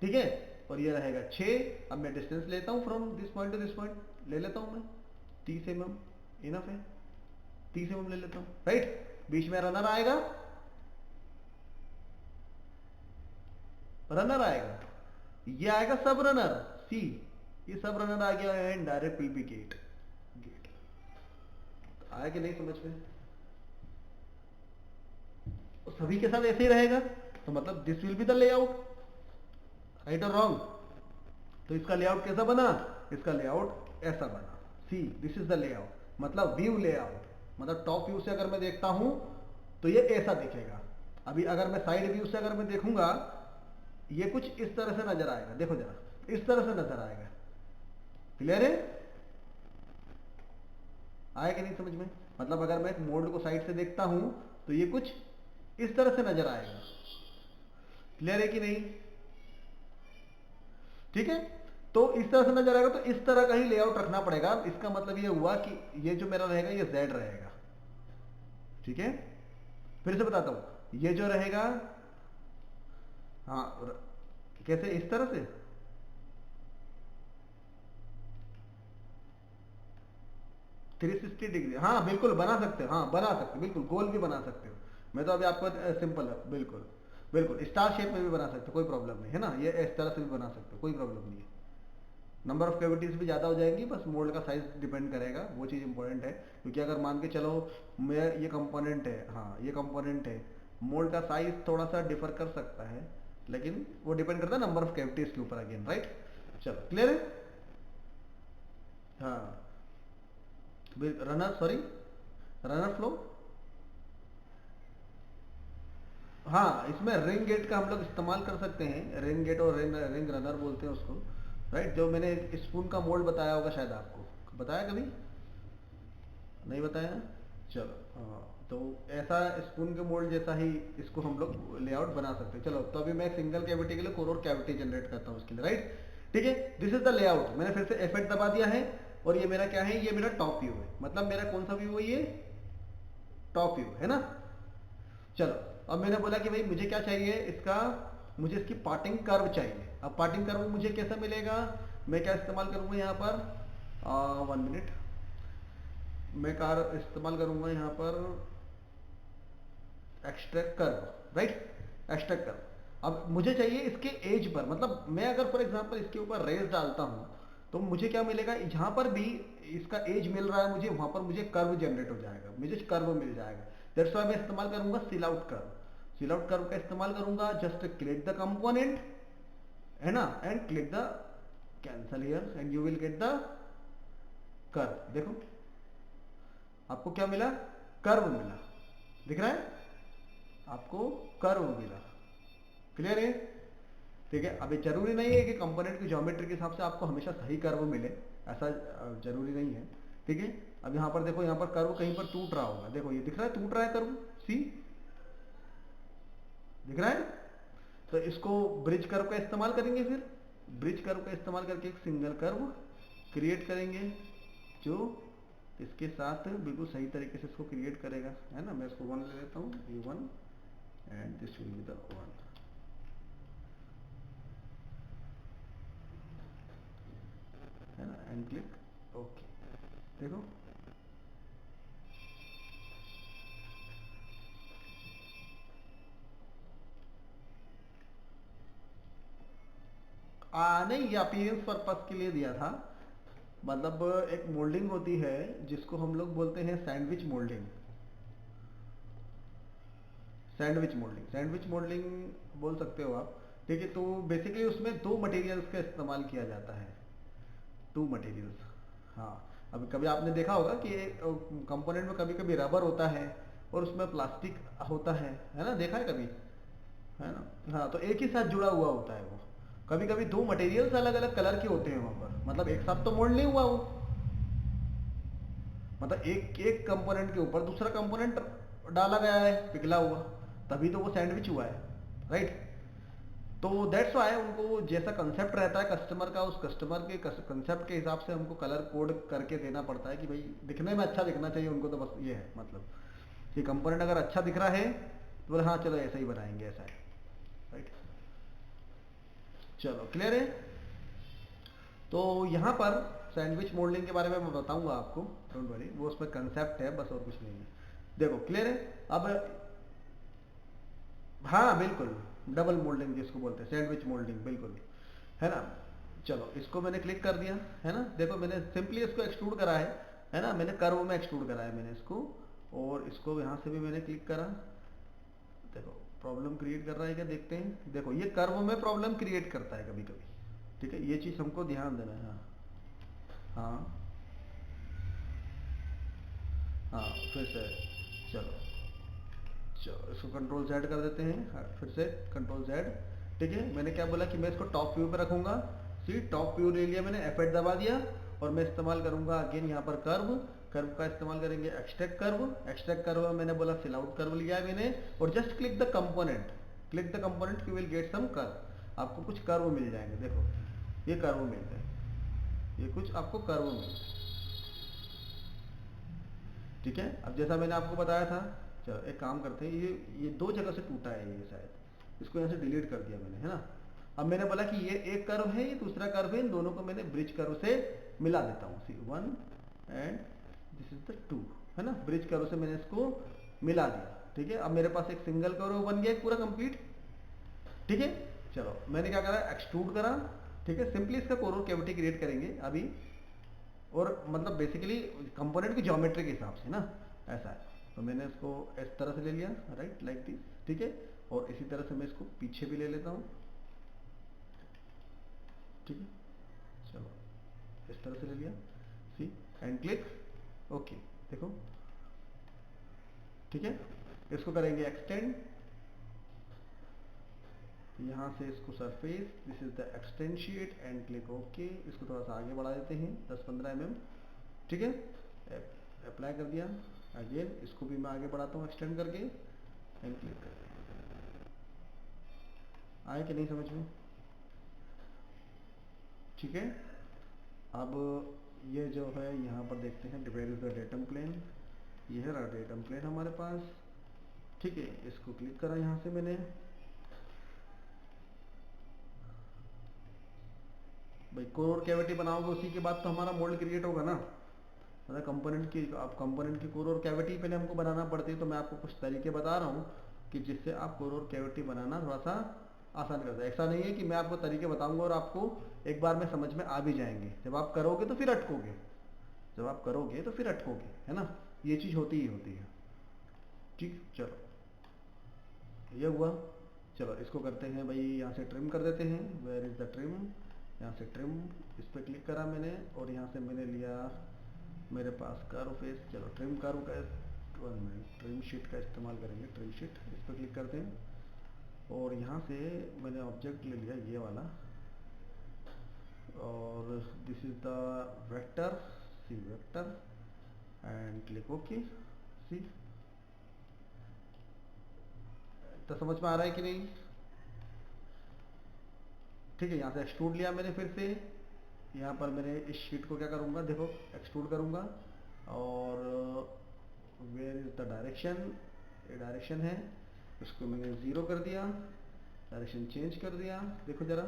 ठीक है। और ये रहेगा 6। अब मैं डिस्टेंस लेता हूँ from this point two this point, ले लेता हूँ मैं 30 mm, इनफ है, 30 mm ले लेता हूँ, राइट। बीच में रनर आएगा, रनर आएगा, ये आएगा सब रनर सी, ये सब रनर आ गया है, direct will be gate, gate आया कि नहीं समझ में, सभी के साथ ऐसे ही रहेगा, तो मतलब this will be the layout, right और रॉन्ग। तो इसका लेआउट कैसा बना, इसका लेआउट ऐसा बना, see this is the layout, मतलब व्यू लेआउट, मतलब टॉप व्यू से अगर मैं देखता हूं तो ये ऐसा दिखेगा। अभी अगर मैं साइड व्यू से अगर मैं देखूंगा, ये कुछ इस तरह से नजर आएगा, देखो जरा इस तरह से नजर आएगा, क्लियर है, आया कि नहीं समझ में। मतलब अगर मैं मोल्ड को साइड से देखता हूं तो ये कुछ इस तरह से नजर आएगा, क्लियर है कि नहीं, ठीक है। तो इस तरह से नजर आएगा, तो इस तरह का ही लेआउट रखना पड़ेगा। इसका मतलब ये हुआ कि ये जो मेरा रहेगा ये Z रहेगा, ठीक है। फिर से बताता हूं, ये जो रहेगा, हाँ कैसे, इस तरह से, थ्री 360 डिग्री, हाँ बिल्कुल बना सकते हो, हाँ बना सकते हो, बिल्कुल गोल भी बना सकते हो। मैं तो अभी आपको सिंपल है, बिल्कुल बिल्कुल स्टार शेप में भी बना सकते हो, कोई प्रॉब्लम नहीं है ना, ये इस तरह से भी बना सकते हो, कोई प्रॉब्लम नहीं है। नंबर ऑफ कैविटीज भी ज़्यादा हो जाएंगी, बस मोल्ड का साइज डिपेंड करेगा, वो चीज़ इंपॉर्टेंट है। क्योंकि अगर मान के चलो मैं ये कंपोनेंट है, हाँ ये कंपोनेंट है, मोल्ड का साइज थोड़ा सा डिफर कर सकता है, लेकिन वो डिपेंड करता है नंबर ऑफ कैविटीज के ऊपर अगेन, राइट। चलो क्लियर है, हाँ रनर, सॉरी रनर फ्लो, हाँ इसमें रिंग गेट का हम लोग इस्तेमाल कर सकते हैं, रिंग गेट और रिंग रनर बोलते हैं उसको, राइट। जो मैंने स्पून का मोल्ड बताया होगा शायद आपको, बताया कभी, नहीं बताया, चलो हाँ। तो ऐसा स्पून के मोल्ड जैसा ही इसको हम लोग लेआउट बना सकते हैं। चलो तो अभी मैं सिंगल कैविटी के लिए कोर और कैविटी जनरेट करता हूँ उसके लिए, राइट, ठीक है। दिस इज द लेआउट, मैंने फिर से F8 दबा दिया है, और ये मेरा क्या है, ये मेरा टॉप व्यू है, मतलब मेरा कौन सा व्यू है, ये टॉप व्यू है ना। चलो अब मैंने बोला कि भाई मुझे क्या चाहिए, इसका मुझे इसकी पार्टिंग कर्व चाहिए। अब पार्टिंग कर्व मुझे कैसा मिलेगा, मैं क्या इस्तेमाल करूंगा यहाँ पर, 1 मिनट, मैं कार इस्तेमाल करूंगा यहाँ पर extract curve, right, extract curve. अब मुझे चाहिए इसके एज पर, मतलब मैं अगर फॉर एग्जांपल इसके ऊपर रेज डालता हूँ तो मुझे क्या मिलेगा, जहाँ पर भी इसका एज मिल रहा है मुझे, वहाँ पर मुझे कर्व जनरेट हो जाएगा, मुझे कर्व मिल जाएगा। दैट्स व्हाई मैं इस्तेमाल करूंगा seal out curve. Seal out curve का इस्तेमाल करूंगा, जस्ट क्लिक द कंपोनेंट, है ना, and click the cancel here and you will get the curve. देखो आपको क्या मिला, कर्व मिला, दिख रहा है आपको, कर्व मिला। क्लियर है? ठीक है। अब ये जरूरी नहीं है कि कंपोनेंट की ज्योमेट्री के हिसाब से आपको हमेशा सही कर्व मिले, ऐसा जरूरी नहीं है। ठीक है। अब यहाँ पर देखो, यहाँ पर कर्व कहीं पर टूट रहा होगा, देखो ये दिख रहा है टूट रहा है कर्व, सी दिख रहा है। तो इसको ब्रिज कर्व का इस्तेमाल करेंगे, फिर ब्रिज कर्व का इस्तेमाल करके एक सिंगल कर्व क्रिएट करेंगे जो इसके साथ बिल्कुल सही तरीके से इसको क्रिएट करेगा, है ना। मैं इसको 1 ले लेता हूँ, ये 1 and this will be the 1, है ना, एंड क्लिक ओके। देखो नहीं, ये अपीयरेंस पर्पस के लिए दिया था। मतलब एक मोल्डिंग होती है जिसको हम लोग बोलते हैं sandwich moulding. Sandwich moulding, sandwich moulding बोल सकते हो आप। ठीक है। तो बेसिकली उसमें 2 मटेरियल्स का इस्तेमाल किया जाता है, 2 मटेरियल्स। हाँ, अब कभी आपने देखा होगा कि कंपोनेंट में कभी कभी रबर होता है और उसमें प्लास्टिक होता है ना, देखा है कभी, है ना। हाँ, तो एक ही साथ जुड़ा हुआ होता है वो। कभी कभी 2 मटेरियल्स अलग अलग कलर के होते हैं वहां पर, मतलब एक साथ तो मोल्ड नहीं हुआ वो, मतलब एक एक कंपोनेंट के ऊपर दूसरा कंपोनेंट डाला गया है पिघला हुआ, तभी तो वो सैंडविच हुआ है, राइट। तो दैट्स वाई उनको जैसा कंसेप्ट रहता है कस्टमर का, उस कस्टमर के कंसेप्ट के हिसाब से हमको कलर कोड करके देना पड़ता है कि भाई दिखने में अच्छा दिखना चाहिए उनको। तो बस ये है मतलब कि कंपोनेंट अगर अच्छा दिख रहा है तो बोले हाँ चलो ऐसा ही बनाएंगे, ऐसा है, राइट। चलो क्लियर है। तो यहाँ पर सैंडविच मोल्डिंग के बारे में मैं बताऊंगा आपको, डोंट वरी, वो उसमें कंसेप्ट है बस और कुछ नहीं है। देखो क्लियर है अब। हाँ बिल्कुल, डबल मोल्डिंग जिसको बोलते हैं सैंडविच मोल्डिंग, बिल्कुल, है ना। चलो इसको मैंने क्लिक कर दिया, है ना। देखो मैंने सिंपली इसको एक्सट्रूड करा है ना, मैंने कर्व में एक्सट्रूड करा है मैंने इसको, और इसको यहाँ से भी मैंने क्लिक करा। देखो प्रॉब्लम क्रिएट कर रहा है क्या, देखते हैं। देखो ये कर्व में प्रॉब्लम क्रिएट करता है कभी कभी, ठीक है, ये चीज़ हमको ध्यान देना है। हाँ हाँ हाँ, फिर से चलो, चलो इसको कंट्रोल जेड कर देते हैं। हाँ, फिर से कंट्रोल जेड। ठीक है, मैंने क्या बोला कि मैं इसको टॉप व्यू पे रखूंगा। सी टॉप व्यू ले लिया मैंने, F8 दबा दिया, और मैं इस्तेमाल करूंगा अगेन यहाँ पर कर्व। कर्व का इस्तेमाल करेंगे एक्सट्रैक्ट कर्व। एक्सट्रैक्ट कर्व में मैंने बोला फिल आउट कर्व लिया है मैंने, और just click the component, click the component, you will get some curve. आपको कुछ कर्व मिल जाएंगे, देखो ये कर्व मिल जाए, ये कुछ आपको कर्व मिल जाए। ठीक है। अब जैसा मैंने आपको बताया था, चलो एक काम करते हैं, ये 2 जगह से टूटा है ये शायद, इसको यहाँ से डिलीट कर दिया मैंने, है ना। अब मैंने बोला कि ये एक कर्व है, ये दूसरा कर्व है, इन दोनों को मैंने ब्रिज कर्व से मिला देता हूँ। सी 1 एंड दिस इज द 2, है ना, ब्रिज कर्व से मैंने इसको मिला दिया। ठीक है। अब मेरे पास एक सिंगल कर्व बन गया पूरा कंप्लीट। ठीक है। चलो मैंने क्या करा, एक्सट्रूड करा। ठीक है, सिंपली इसका कोरोर कैविटी क्रिएट करेंगे अभी, और मतलब बेसिकली कंपोनेंट की ज्योमेट्री के हिसाब से ना, ऐसा है। तो मैंने इसको इस तरह से ले लिया, राइट, लाइक दिस। ठीक है, और इसी तरह से मैं इसको पीछे भी ले लेता हूँ। ठीक है, चलो इस तरह से ले लिया, सी एंड क्लिक ओके। देखो ठीक है, इसको करेंगे एक्सटेंड, यहाँ से इसको सरफेस, दिस इज द एक्सटेंशिएट एंड क्लिक ओके। इसको थोड़ा सा आगे बढ़ा देते हैं 10-15 mm। ठीक है, अप्लाई कर दिया। अगेन इसको भी मैं आगे बढ़ाता हूँ एक्सटेंड करके, एंड क्लिक कर। आए कि नहीं समझ में? ठीक है। अब ये जो है यहाँ पर देखते हैं, where is the datum plane, ये है डेटम प्लेन हमारे पास। ठीक है, इसको क्लिक करा यहाँ से मैंने। भाई कोर कैविटी बनाओगे उसी के बाद तो हमारा मोल्ड क्रिएट होगा ना, मतलब कंपोनेंट की, आप कंपोनेंट की कोर और कैविटी पहले हमको बनाना पड़ती है। तो मैं आपको कुछ तरीके बता रहा हूँ कि जिससे आप कोर और कैविटी बनाना थोड़ा सा आसान कर दे। ऐसा नहीं है कि मैं आपको तरीके बताऊंगा और आपको एक बार में समझ में आ भी जाएंगे, जब आप करोगे तो फिर अटकोगे, जब आप करोगे तो फिर अटकोगे, है ना, ये चीज़ होती ही होती है। ठीक, चलो ये हुआ। चलो इसको करते हैं भाई, यहाँ से ट्रिम कर देते हैं। वेयर इज़ द ट्रिम, यहाँ से ट्रिम, इस पर क्लिक करा मैंने और यहाँ से मैंने लिया मेरे पास कर्व फेस। चलो ट्रिम कर्व का, 1 मिनट, ट्रिम शीट का इस्तेमाल करेंगे। ट्रिम शीट, इस पर क्लिक करते हैं और यहाँ से मैंने ऑब्जेक्ट ले लिया ये वाला, और this is the vector, see vector, and click okay. See, तो समझ में आ रहा है कि नहीं? ठीक है, यहाँ से एक्सट्रूड लिया मैंने फिर से, यहाँ पर मैंने इस शीट को क्या करूँगा, देखो एक्सट्रूड करूँगा, और वेयर इज द डायरेक्शन, ये डायरेक्शन है, इसको मैंने 0 कर दिया, डायरेक्शन चेंज कर दिया, देखो ज़रा।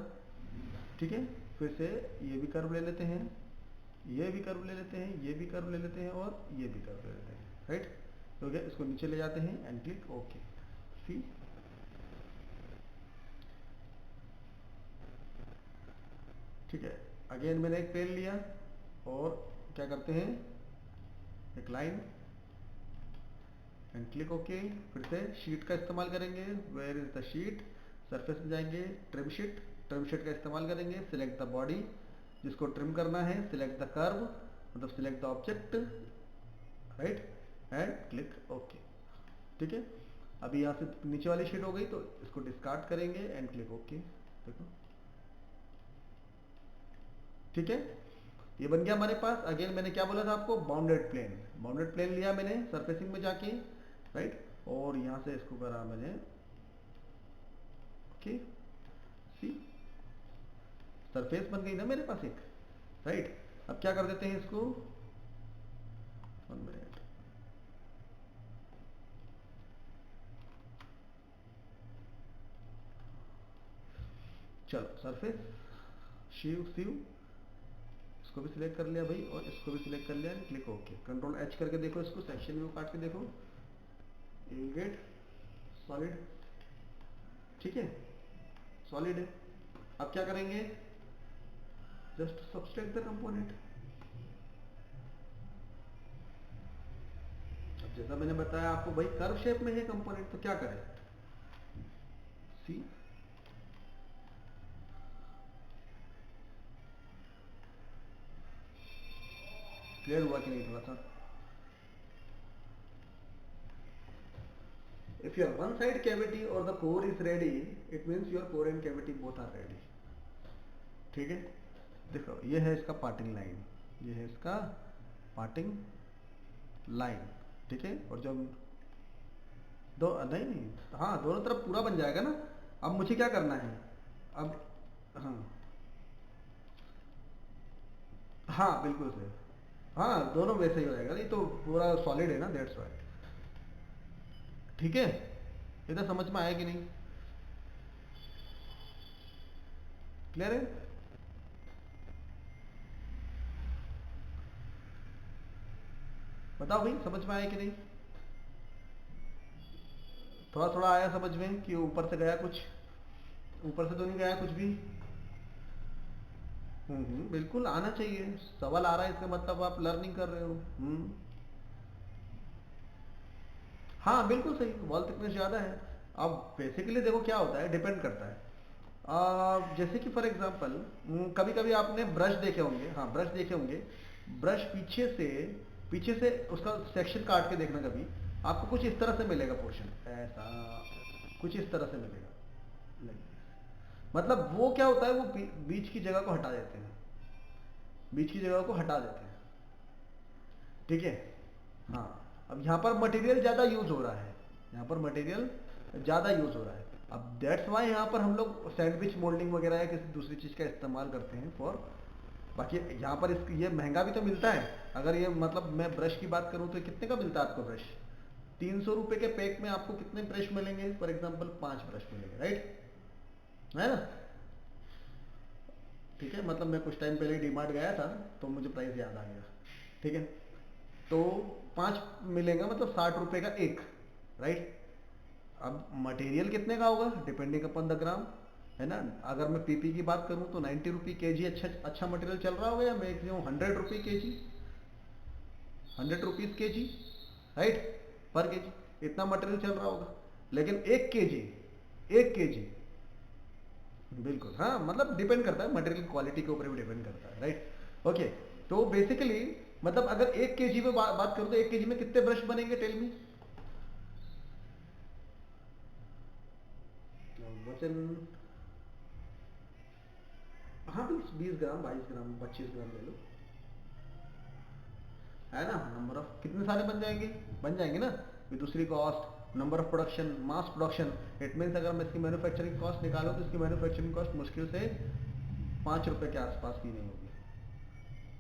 ठीक है, फिर से ये भी कर्व ले लेते हैं, ये भी कर्व ले लेते हैं, ये भी कर्व ले लेते हैं और ये भी कर्व ले लेते हैं, राइट। तो क्या, इसको नीचे ले जाते हैं एंड क्लिक ओके। सी, ठीक है, अगेन मैंने एक प्लेन लिया और क्या करते हैं, एक लाइन एंड क्लिक ओके। फिर से शीट का इस्तेमाल करेंगे, where is the sheet, surface में जाएंगे, ट्रिम शीट, ट्रिम शीट का इस्तेमाल करेंगे, सिलेक्ट द बॉडी, जिसको ट्रिम करना है, सिलेक्ट द कर्व, मतलब select the object, right, and click okay. ठीक है, अभी यहाँ से नीचे वाली शीट हो गई तो इसको डिस्कार्ड करेंगे एंड क्लिक ओके। देखो, ठीक है, ये बन गया हमारे पास। अगेन मैंने क्या बोला था आपको, बाउंडेड प्लेन, बाउंडेड प्लेन लिया मैंने सरफेसिंग में जाके, राइट, और यहाँ से इसको करा मैंने ओके। सी, सरफेस बन गई ना मेरे पास एक, राइट। अब क्या कर देते हैं इसको, 1 मिनट, चलो सरफेस, शिव शिव, इसको भी सिलेक्ट कर लिया भाई और इसको भी सिलेक्ट कर लिया, क्लिक ओके। कंट्रोल एच करके देखो, इसको सेक्शन व्यू काट के देखो, गेट सॉलिड, ठीक है, सॉलिड है। अब क्या करेंगे, जस्ट सब्सट्रैक्ट द कंपोनेंट। अब जैसा मैंने बताया आपको भाई, कर्व शेप में है कंपोनेंट, तो क्या करें, सी, क्लियर हुआ कि नहीं थोड़ा सा? If your one side cavity or the core is ready, it means your core and cavity both are ready. ठीक है, देखो ये है इसका पार्टिंग लाइन, ये है इसका पार्टिंग लाइन, ठीक है। और जब दो नहीं नहीं, हाँ दोनों तरफ पूरा बन जाएगा ना। अब मुझे क्या करना है, अब हाँ हाँ बिल्कुल सही, हाँ दोनों वैसे ही हो जाएगा, नहीं तो पूरा सॉलिड है ना, दैट्स वाई। ठीक है, इधर समझ में आया कि नहीं, क्लियर है? बताओ भाई, समझ में आया कि नहीं? थोड़ा थोड़ा आया समझ में कि ऊपर से गया कुछ, ऊपर से तो नहीं गया कुछ भी? बिल्कुल आना चाहिए, सवाल आ रहा है इसका मतलब आप लर्निंग कर रहे हो। हाँ बिल्कुल सही, वॉल थिकनेस ज़्यादा है। अब बेसिकली देखो क्या होता है, डिपेंड करता है। जैसे कि फॉर एग्जांपल, कभी कभी आपने ब्रश देखे होंगे, हाँ ब्रश देखे होंगे, ब्रश पीछे से उसका सेक्शन काट के देखना, कभी आपको कुछ इस तरह से मिलेगा पोर्शन, ऐसा कुछ इस तरह से मिलेगा। मतलब वो क्या होता है, वो बीच की जगह को हटा देते हैं, बीच की जगह को हटा देते हैं, ठीक है। हाँ, अब यहाँ पर मटेरियल ज़्यादा यूज हो रहा है, यहाँ पर मटेरियल ज़्यादा यूज हो रहा है। अब दैट्स वाई यहाँ पर हम लोग सैंडविच मोल्डिंग वगैरह या किसी दूसरी चीज़ का इस्तेमाल करते हैं फॉर। बाकी यहाँ पर ये महंगा भी तो मिलता है। अगर ये मतलब मैं ब्रश की बात करूँ तो कितने का मिलता है आपको ब्रश, 300 रुपये के पैक में आपको कितने ब्रश मिलेंगे, फॉर एग्जाम्पल 5 ब्रश मिलेंगे, राइट, है ना। ठीक है, मतलब मैं कुछ टाइम पहले डीमार्ट गया था तो मुझे प्राइस याद आ गया, ठीक है। तो 5 मिलेगा, मतलब 60 रुपये का एक, राइट। अब मटेरियल कितने का होगा, डिपेंडिंग अपॉन द ग्राम, है ना। अगर मैं पीपी की बात करूं तो 90 रुपी के जी अच्छा मटेरियल चल रहा होगा, या मैक्सिमम 100 रुपी के जी, 100 रुपीज के जी, राइट, पर के जी, इतना मटेरियल चल रहा होगा। लेकिन 1 के जी बिल्कुल, हाँ, मतलब डिपेंड करता है, मटेरियल क्वालिटी के ऊपर भी डिपेंड करता है, राइट। ओके, तो बेसिकली मतलब अगर 1 kg में बात करूं तो 1 kg में कितने ब्रश बनेंगे, टेल मी। वजन, हाँ 20 ग्राम, 22 ग्राम, 25 ग्राम ले लो, है ना। नंबर ऑफ कितने सारे बन जाएंगे ना। फिर दूसरी cost, number of production, mass production, it means अगर मैं इसकी मैन्युफैक्चरिंग कॉस्ट निकालूं तो इसकी मैन्युफैक्चरिंग कॉस्ट मुश्किल से 5 रुपए के आसपास भी नहीं होगी,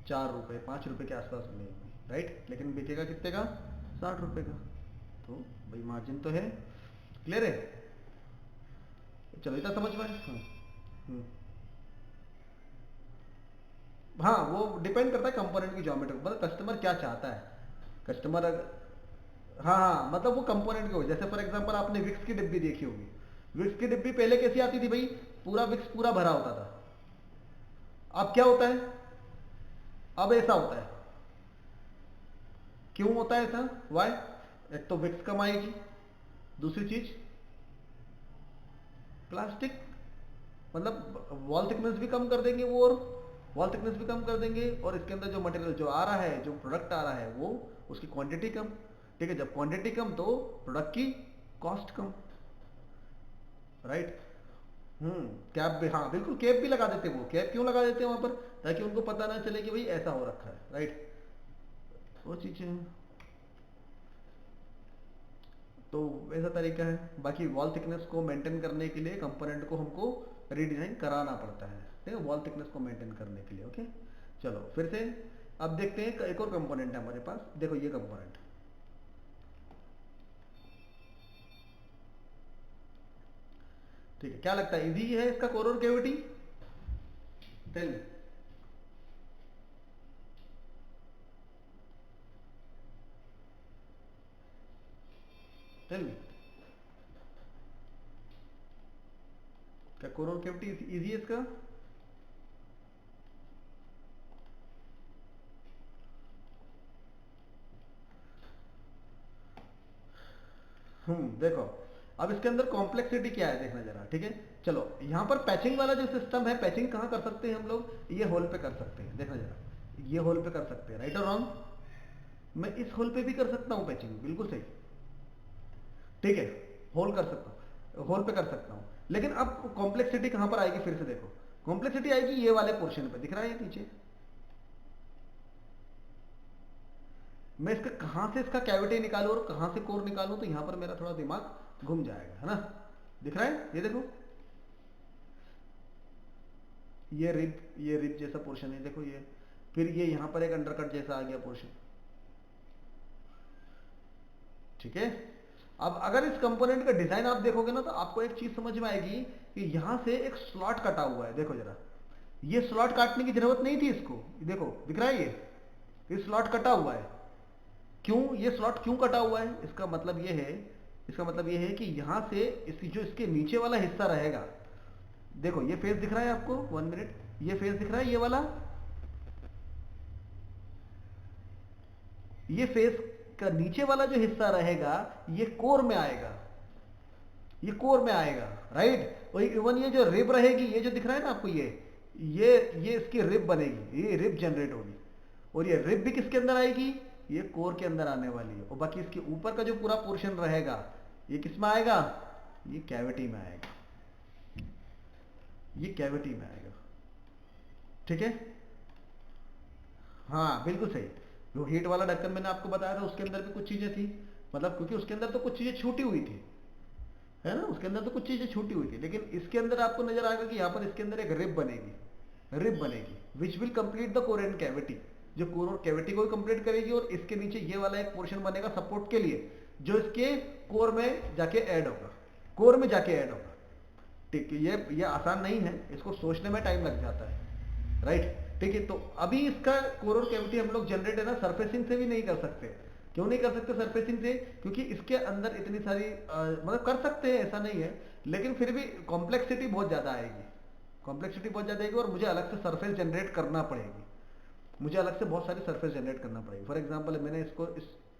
4 रुपए 5 रुपए के आसपास भी नहीं होगी, राइट। लेकिन बिकेगा कितने का, 60 रुपए का। तो भाई मार्जिन तो है, क्लियर है। चलो इतना समझ में आया? हम्म। हाँ, वो डिपेंड करता है कंपोनेंट की ज्योमेट्री, मतलब कस्टमर क्या चाहता है। कस्टमर हाँ हाँ, मतलब वो कंपोनेंट के हो, जैसे फॉर एग्जांपल आपने विक्स की डिब्बी देखी होगी। विक्स की डिब्बी पहले कैसी आती थी भाई, पूरा विक्स पूरा भरा होता था। अब क्या होता है, अब ऐसा होता है। क्यों होता है ऐसा, वाई? एक तो विक्स कम आएगी, दूसरी चीज प्लास्टिक, मतलब वॉल थिकनेस भी कम कर देंगे वो, और वॉल थिकनेस भी कम कर देंगे, और इसके अंदर जो मटेरियल जो आ रहा है, जो प्रोडक्ट आ रहा है, वो उसकी क्वांटिटी कम। ठीक है, जब क्वांटिटी कम तो प्रोडक्ट की कॉस्ट कम, राइट। कैप भी, हाँ बिल्कुल, कैप भी लगा देते हैं। वो कैप क्यों लगा देते हैं वहां पर, ताकि उनको पता ना चले कि भाई ऐसा हो रखा है, राइट। वो चीजें, तो ऐसा तरीका है। बाकी वॉल थिकनेस को मेंटेन करने के लिए कंपोनेंट को हमको रीडिजाइन कराना पड़ता है, ठीक है, वॉल थिकनेस को मेंटेन करने के लिए। ओके, चलो फिर से अब देखते हैं, एक और कंपोनेंट है हमारे पास। देखो ये कंपोनेंट, ठीक है, क्या लगता है इजी है इसका core or cavity, tell me. Tell me, क्या कोरोर कैविटी इजी है इसका? देखो, अब इसके अंदर कॉम्प्लेक्सिटी क्या है देखना जरा, ठीक है। चलो यहाँ पर पैचिंग वाला जो सिस्टम है, पैचिंग कहाँ कर सकते हैं हम लोग, ये होल पे कर सकते हैं, देखना जरा, ये होल पे कर सकते हैं, राइट और रॉन्ग। मैं इस होल पे भी कर सकता हूँ पैचिंग, बिल्कुल सही, ठीक है, होल कर सकता हूँ, होल पे कर सकता हूँ। लेकिन अब कॉम्प्लेक्सिटी कहाँ पर आएगी, फिर से देखो, कॉम्प्लेक्सिटी आएगी ये वाले पोर्शन पे, दिख रहा है नीचे। मैं इसका कहां से इसका कैविटी निकालूं और कहां से कोर निकालूं, तो यहां पर मेरा थोड़ा दिमाग घूम जाएगा, है ना। दिख रहा है, ये देखो, ये रिब जैसा पोर्शन है, देखो ये, फिर ये यहां पर एक अंडरकट जैसा आ गया पोर्शन, ठीक है। अब अगर इस कंपोनेंट का डिजाइन आप देखोगे ना, तो आपको एक चीज समझ में आएगी कि यहां से एक स्लॉट कटा हुआ है, देखो जरा, ये स्लॉट काटने की जरूरत नहीं थी इसको, देखो दिख रहा है ये स्लॉट कटा हुआ है। क्यों ये स्लॉट क्यों कटा हुआ है, इसका मतलब ये है, इसका मतलब ये है कि यहां से इसकी जो इसके नीचे वाला हिस्सा रहेगा, देखो ये फेस दिख रहा है आपको, 1 मिनट, ये फेस दिख रहा है, ये वाला, ये फेस का नीचे वाला जो हिस्सा रहेगा, ये कोर में आएगा, ये कोर में आएगा, राइट। और इवन ये जो रिब रहेगी, ये जो दिख रहा है ना आपको, ये इसकी रिब बनेगी, ये रिब जनरेट होगी, और ये रिब भी किसके अंदर आएगी, ये कोर के अंदर आने वाली है। और बाकी इसके ऊपर का जो पूरा पोर्शन रहेगा, ये किस में आएगा, ये कैविटी में आएगा, ये कैविटी में आएगा, ठीक है। हाँ बिल्कुल सही, जो हीट वाला ढक्कन मैंने आपको बताया था, उसके अंदर भी कुछ चीजें थी, मतलब क्योंकि उसके अंदर तो कुछ चीजें छूटी हुई थी, है ना, उसके अंदर तो कुछ चीजें छूटी हुई थी, लेकिन इसके अंदर आपको नजर आएगा कि यहाँ पर इसके अंदर एक रिब बनेगी, रिब बनेगी, which will complete the core and cavity, जो कोर और कैविटी को भी कंप्लीट करेगी, और इसके नीचे ये वाला एक पोर्शन बनेगा सपोर्ट के लिए, जो इसके कोर में जाके ऐड होगा, कोर में जाके ऐड होगा, ठीक है। ये आसान नहीं है, इसको सोचने में टाइम लग जाता है, राइट, ठीक है। तो अभी इसका कोर और कैविटी हम लोग जनरेट है ना, सरफेसिंग से भी नहीं कर सकते, क्यों नहीं कर सकते सरफेसिंग से? क्योंकि इसके अंदर इतनी सारी मतलब कर सकते हैं, ऐसा नहीं है, लेकिन फिर भी कॉम्प्लेक्सिटी बहुत ज़्यादा आएगी, कॉम्प्लेक्सिटी बहुत ज़्यादा आएगी, और मुझे अलग से सरफेस जनरेट करना पड़ेगी, मुझे अलग से बहुत सारी सरफेस जनरेट करना पड़ेगी। फॉर एग्जाम्पल मैंने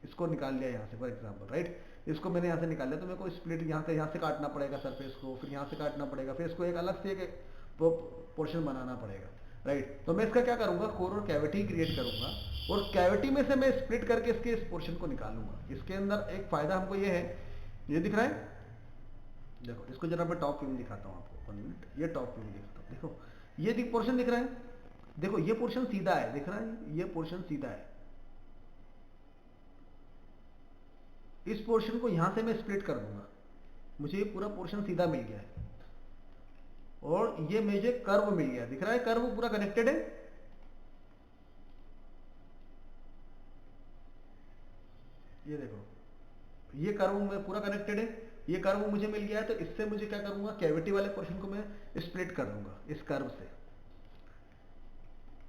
इसको निकाल लिया यहाँ से, फॉर एग्जाम्पल राइट, इसको मैंने यहाँ से निकाल लिया, तो मेरे को स्प्लिट यहाँ से काटना पड़ेगा सरफेस को, फिर यहाँ से काटना पड़ेगा, फिर इसको एक अलग से एक पोर्शन बनाना पड़ेगा, राइट। तो मैं इसका क्या करूंगा, कोर और कैविटी क्रिएट करूंगा, और कैविटी में से मैं स्प्लिट करके इसके इस पोर्शन को निकालूंगा। इसके अंदर एक फायदा हमको ये है, ये दिख रहा है, देखो इसको जरा मैं टॉप व्यू में दिखाता हूँ आपको, 1 मिनट, ये टॉप व्यू में दिखाता हूँ, देखो ये पोर्शन दिख रहा है, देखो ये पोर्शन सीधा है, दिख रहा है, ये पोर्शन सीधा है, इस पोर्शन को यहां से मैं स्प्लिट कर दूंगा, मुझे ये पूरा पोर्शन सीधा मिल गया है, और ये मुझे कर्व मिल गया, दिख रहा है, कर्व पूरा कनेक्टेड है, ये देखो ये कर्व में पूरा कनेक्टेड है, ये कर्व मुझे मिल गया है, तो इससे मुझे क्या करूंगा, कैविटी वाले पोर्शन को मैं स्प्लिट कर दूंगा इस कर्व से,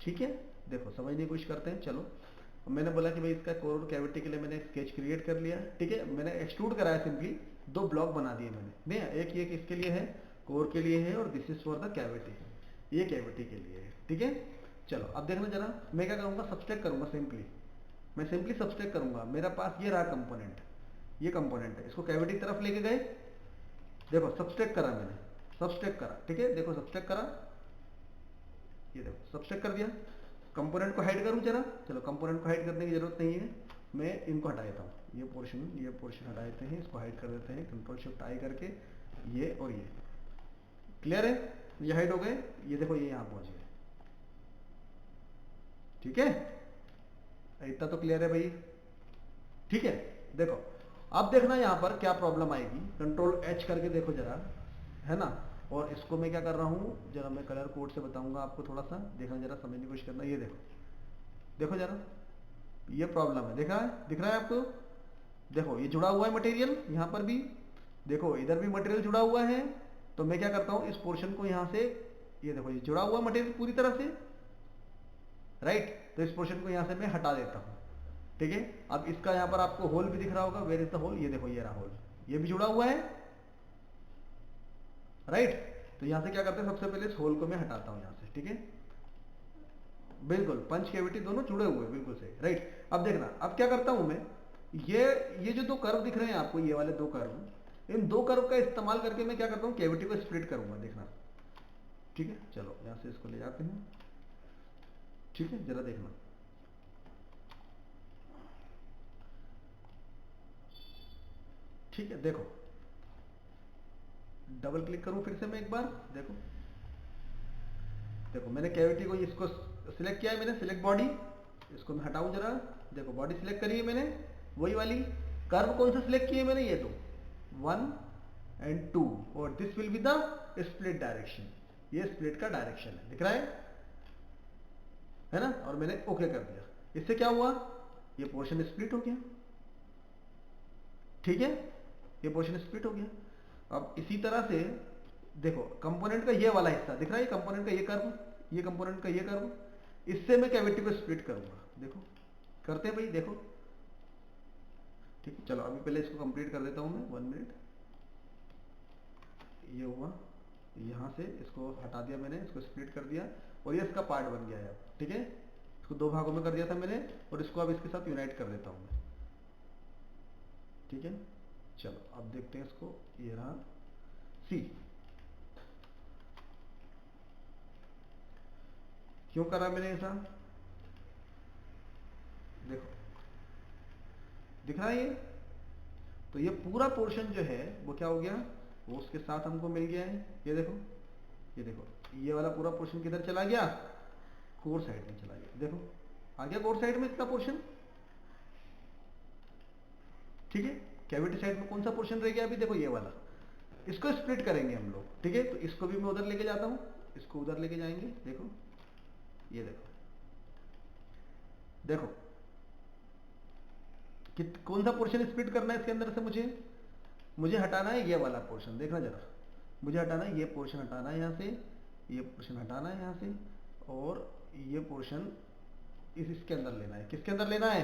ठीक है। देखो समझने की कोशिश करते हैं, चलो मैंने बोला कि भाई इसका कोर कैविटी के लिए मैंने स्केच क्रिएट कर लिया, ठीक है, मैंने एक्सट्रूड कराया, सिंपली 2 ब्लॉक बना दिए मैंने, नहीं एक ये इसके लिए है, कोर के लिए है, और this is for the cavity, ये कैविटी के लिए है, ठीक है। चलो अब देखना जरा, मैं क्या करूंगा, सब्सट्रैक्ट करूंगा, मैं सिंपली सब्सट्रैक्ट करूंगा, मेरा पास ये रहा कंपोनेंट, ये कंपोनेंट है, इसको कैविटी की तरफ लेके गए, देखो सब्सट्रैक्ट करा मैंने, सब्सट्रैक्ट करा, ठीक है, देखो सब्सट्रैक्ट करा, ये देखो सब्सट्रैक्ट कर दिया, कंपोनेंट को हाइड करूं जरा, चलो कंपोनेंट को हाइड करने की जरूरत नहीं है, मैं इनको हटा देता हूँ, ये पोर्शन हटा देते हैं, इसको हाइड कर देते हैं, कंट्रोल शिफ्ट आई करके, ये और ये क्लियर है, ये हाइड हो गए, ये देखो ये यहाँ पहुंच गए, ठीक है, इतना तो क्लियर है भाई, ठीक है। देखो अब देखना यहाँ पर क्या प्रॉब्लम आएगी, कंट्रोल एच करके देखो जरा, है ना, और इसको मैं क्या कर रहा हूँ, जरा मैं कलर कोड से बताऊंगा आपको, थोड़ा सा देखना, जरा समझने की कोशिश करना, ये देखो, देखो जरा, ये प्रॉब्लम है, देखा है, दिख रहा है आपको, देखो ये जुड़ा हुआ है मटेरियल, यहाँ पर भी देखो, इधर भी मटेरियल जुड़ा हुआ है, तो मैं क्या करता हूँ, इस पोर्शन को यहाँ से, ये देखो ये जुड़ा हुआ मटेरियल पूरी तरह से, राइट, तो इस पोर्शन को यहाँ से मैं हटा देता हूँ, ठीक है। अब इसका यहाँ पर आपको होल भी दिख रहा होगा, वेयर इज द होल, ये देखो ये रहा होल, ये भी जुड़ा हुआ है, राइट। तो यहां से क्या करते हैं, सबसे पहले इस होल को मैं हटाता हूं यहां से, ठीक है, बिल्कुल पंच कैविटी दोनों जुड़े हुए हैं, बिल्कुल सही, राइट। अब देखना, अब क्या करता हूं मैं, ये जो 2 कर्व दिख रहे हैं आपको, ये वाले 2 कर्व, इन 2 कर्व का इस्तेमाल करके मैं क्या करता हूं, कैविटी को स्प्लिट करूंगा, देखना, ठीक है। चलो यहां से इसको ले जाते हैं, ठीक है, जरा देखना, ठीक है, देखो डबल क्लिक करूं फिर से मैं एक बार, देखो देखो मैंने कैविटी को इसको सिलेक्ट किया है, मैंने सिलेक्ट बॉडी, इसको मैं हटाऊं जरा, देखो बॉडी सिलेक्ट करी है मैंने, वही वाली, कर्व कौन सा सिलेक्ट किए मैंने, ये 2, 1 and 2, और this will be the split direction, ये स्प्लिट का डायरेक्शन है, दिख रहा है ना, और मैंने ओके कर दिया, इससे क्या हुआ, ये पोर्शन स्प्लिट हो गया, ठीक है, ये पोर्शन स्प्लिट हो गया। अब इसी तरह से देखो कंपोनेंट का ये वाला हिस्सा दिख रहा है, कंपोनेंट का ये कर्व, ये कंपोनेंट का ये कर्व, इससे मैं कैविटी को स्प्लिट करूंगा, देखो करते हैं भाई, देखो ठीक है। चलो अभी पहले इसको कंप्लीट कर देता हूं मैं, 1 मिनट, ये हुआ, यहां से इसको हटा दिया मैंने, इसको स्प्लिट कर दिया, और ये इसका पार्ट बन गया है, ठीक है, इसको 2 भागों में कर दिया था मैंने, और इसको अब इसके साथ यूनाइट कर देता हूं मैं, ठीक है। चलो अब देखते हैं इसको, ये रहा सी, क्यों करा मैंने ऐसा, देखो दिख रहा है ये, तो ये पूरा पोर्शन जो है वो क्या हो गया, वो उसके साथ हमको मिल गया है, ये देखो, ये देखो ये वाला पूरा पोर्शन किधर चला गया, कोर साइड में चला गया, देखो आ गया कोर साइड में इतना पोर्शन, ठीक है। कैविटी साइड में कौन सा पोर्शन रह गया अभी, देखो ये वाला, इसको स्प्लिट करेंगे हम लोग, ठीक है, तो इसको भी मैं उधर लेके जाता हूं, इसको उधर लेके जाएंगे, देखो ये देखो, देखो कि कौन सा पोर्शन स्प्लिट करना है इसके अंदर से, मुझे हटाना है ये वाला पोर्शन, देखना जरा, मुझे हटाना है ये पोर्शन, हटाना है यहाँ से, ये पोर्शन हटाना है यहाँ से, और ये पोर्शन इसके अंदर लेना है, किसके अंदर लेना है,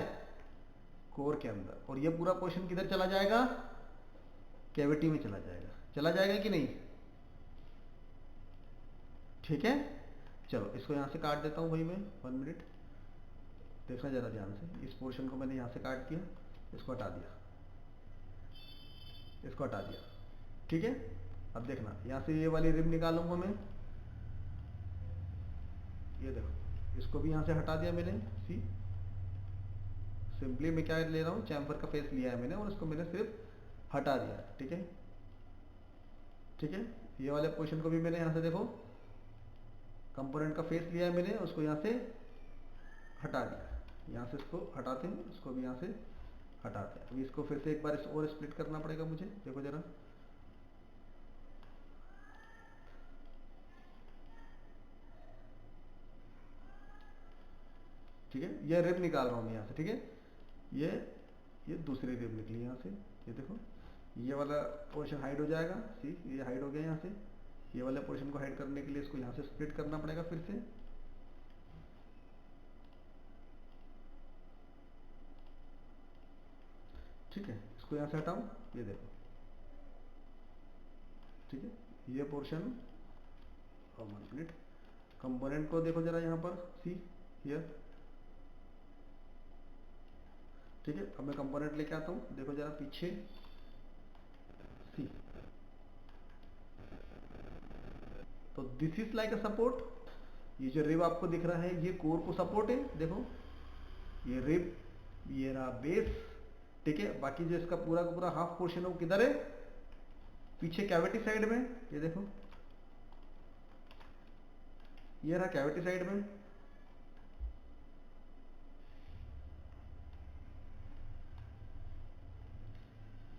कोर के अंदर, और ये पूरा पोर्शन किधर चला जाएगा, कैविटी में चला जाएगा। चला जाएगा कि नहीं, ठीक है। चलो इसको यहाँ से काट देता हूँ भाई मैं, 1 मिनट देखना जरा ध्यान से। इस पोर्शन को मैंने यहाँ से काट दिया, इसको हटा दिया, इसको हटा दिया, ठीक है। अब देखना यहाँ से ये वाली रिब निकालूंगा मैं, ये देखो इसको भी यहाँ से हटा दिया मैंने। सी सिंपली मैं क्या ले रहा हूँ, चैम्बर का फेस लिया है मैंने और इसको मैंने सिर्फ हटा दिया, ठीक है, ठीक है। ये वाले पोर्शन को भी मैंने यहाँ से देखो कंपोनेंट का फेस लिया है मैंने, उसको यहाँ से हटा दिया, यहाँ से इसको हटाते हैं, इसको भी यहाँ से हटाते हैं। अभी इसको फिर से एक बार और स्प्लिट करना पड़ेगा मुझे, देखो जरा, ठीक है। ये रिब निकाल रहा हूँ मैं यहाँ से, ठीक है। ये दूसरी रिब निकली यहाँ से, ये देखो ये वाला पोर्शन हाइड हो जाएगा। सी ये हाइड हो गया यहाँ से। ये वाले पोर्शन को हाइड करने के लिए इसको यहाँ से स्प्लिट करना पड़ेगा फिर से, ठीक है। इसको यहाँ से हटाऊं, ये देखो, ठीक है। ये पोर्शन, 1 मिनट, कंपोनेंट को देखो जरा यहाँ पर, सी हियर, ठीक है। अब मैं कंपोनेंट लेके आता हूँ, देखो जरा पीछे, सी तो this is like a support. ये जो रिब आपको दिख रहा है ये कोर को सपोर्ट है, देखो ये रिब, ये रहा बेस, ठीक है। बाकी जो इसका पूरा का पूरा हाफ पोर्शन है वो किधर है, पीछे कैविटी साइड में, ये देखो ये रहा कैविटी साइड में,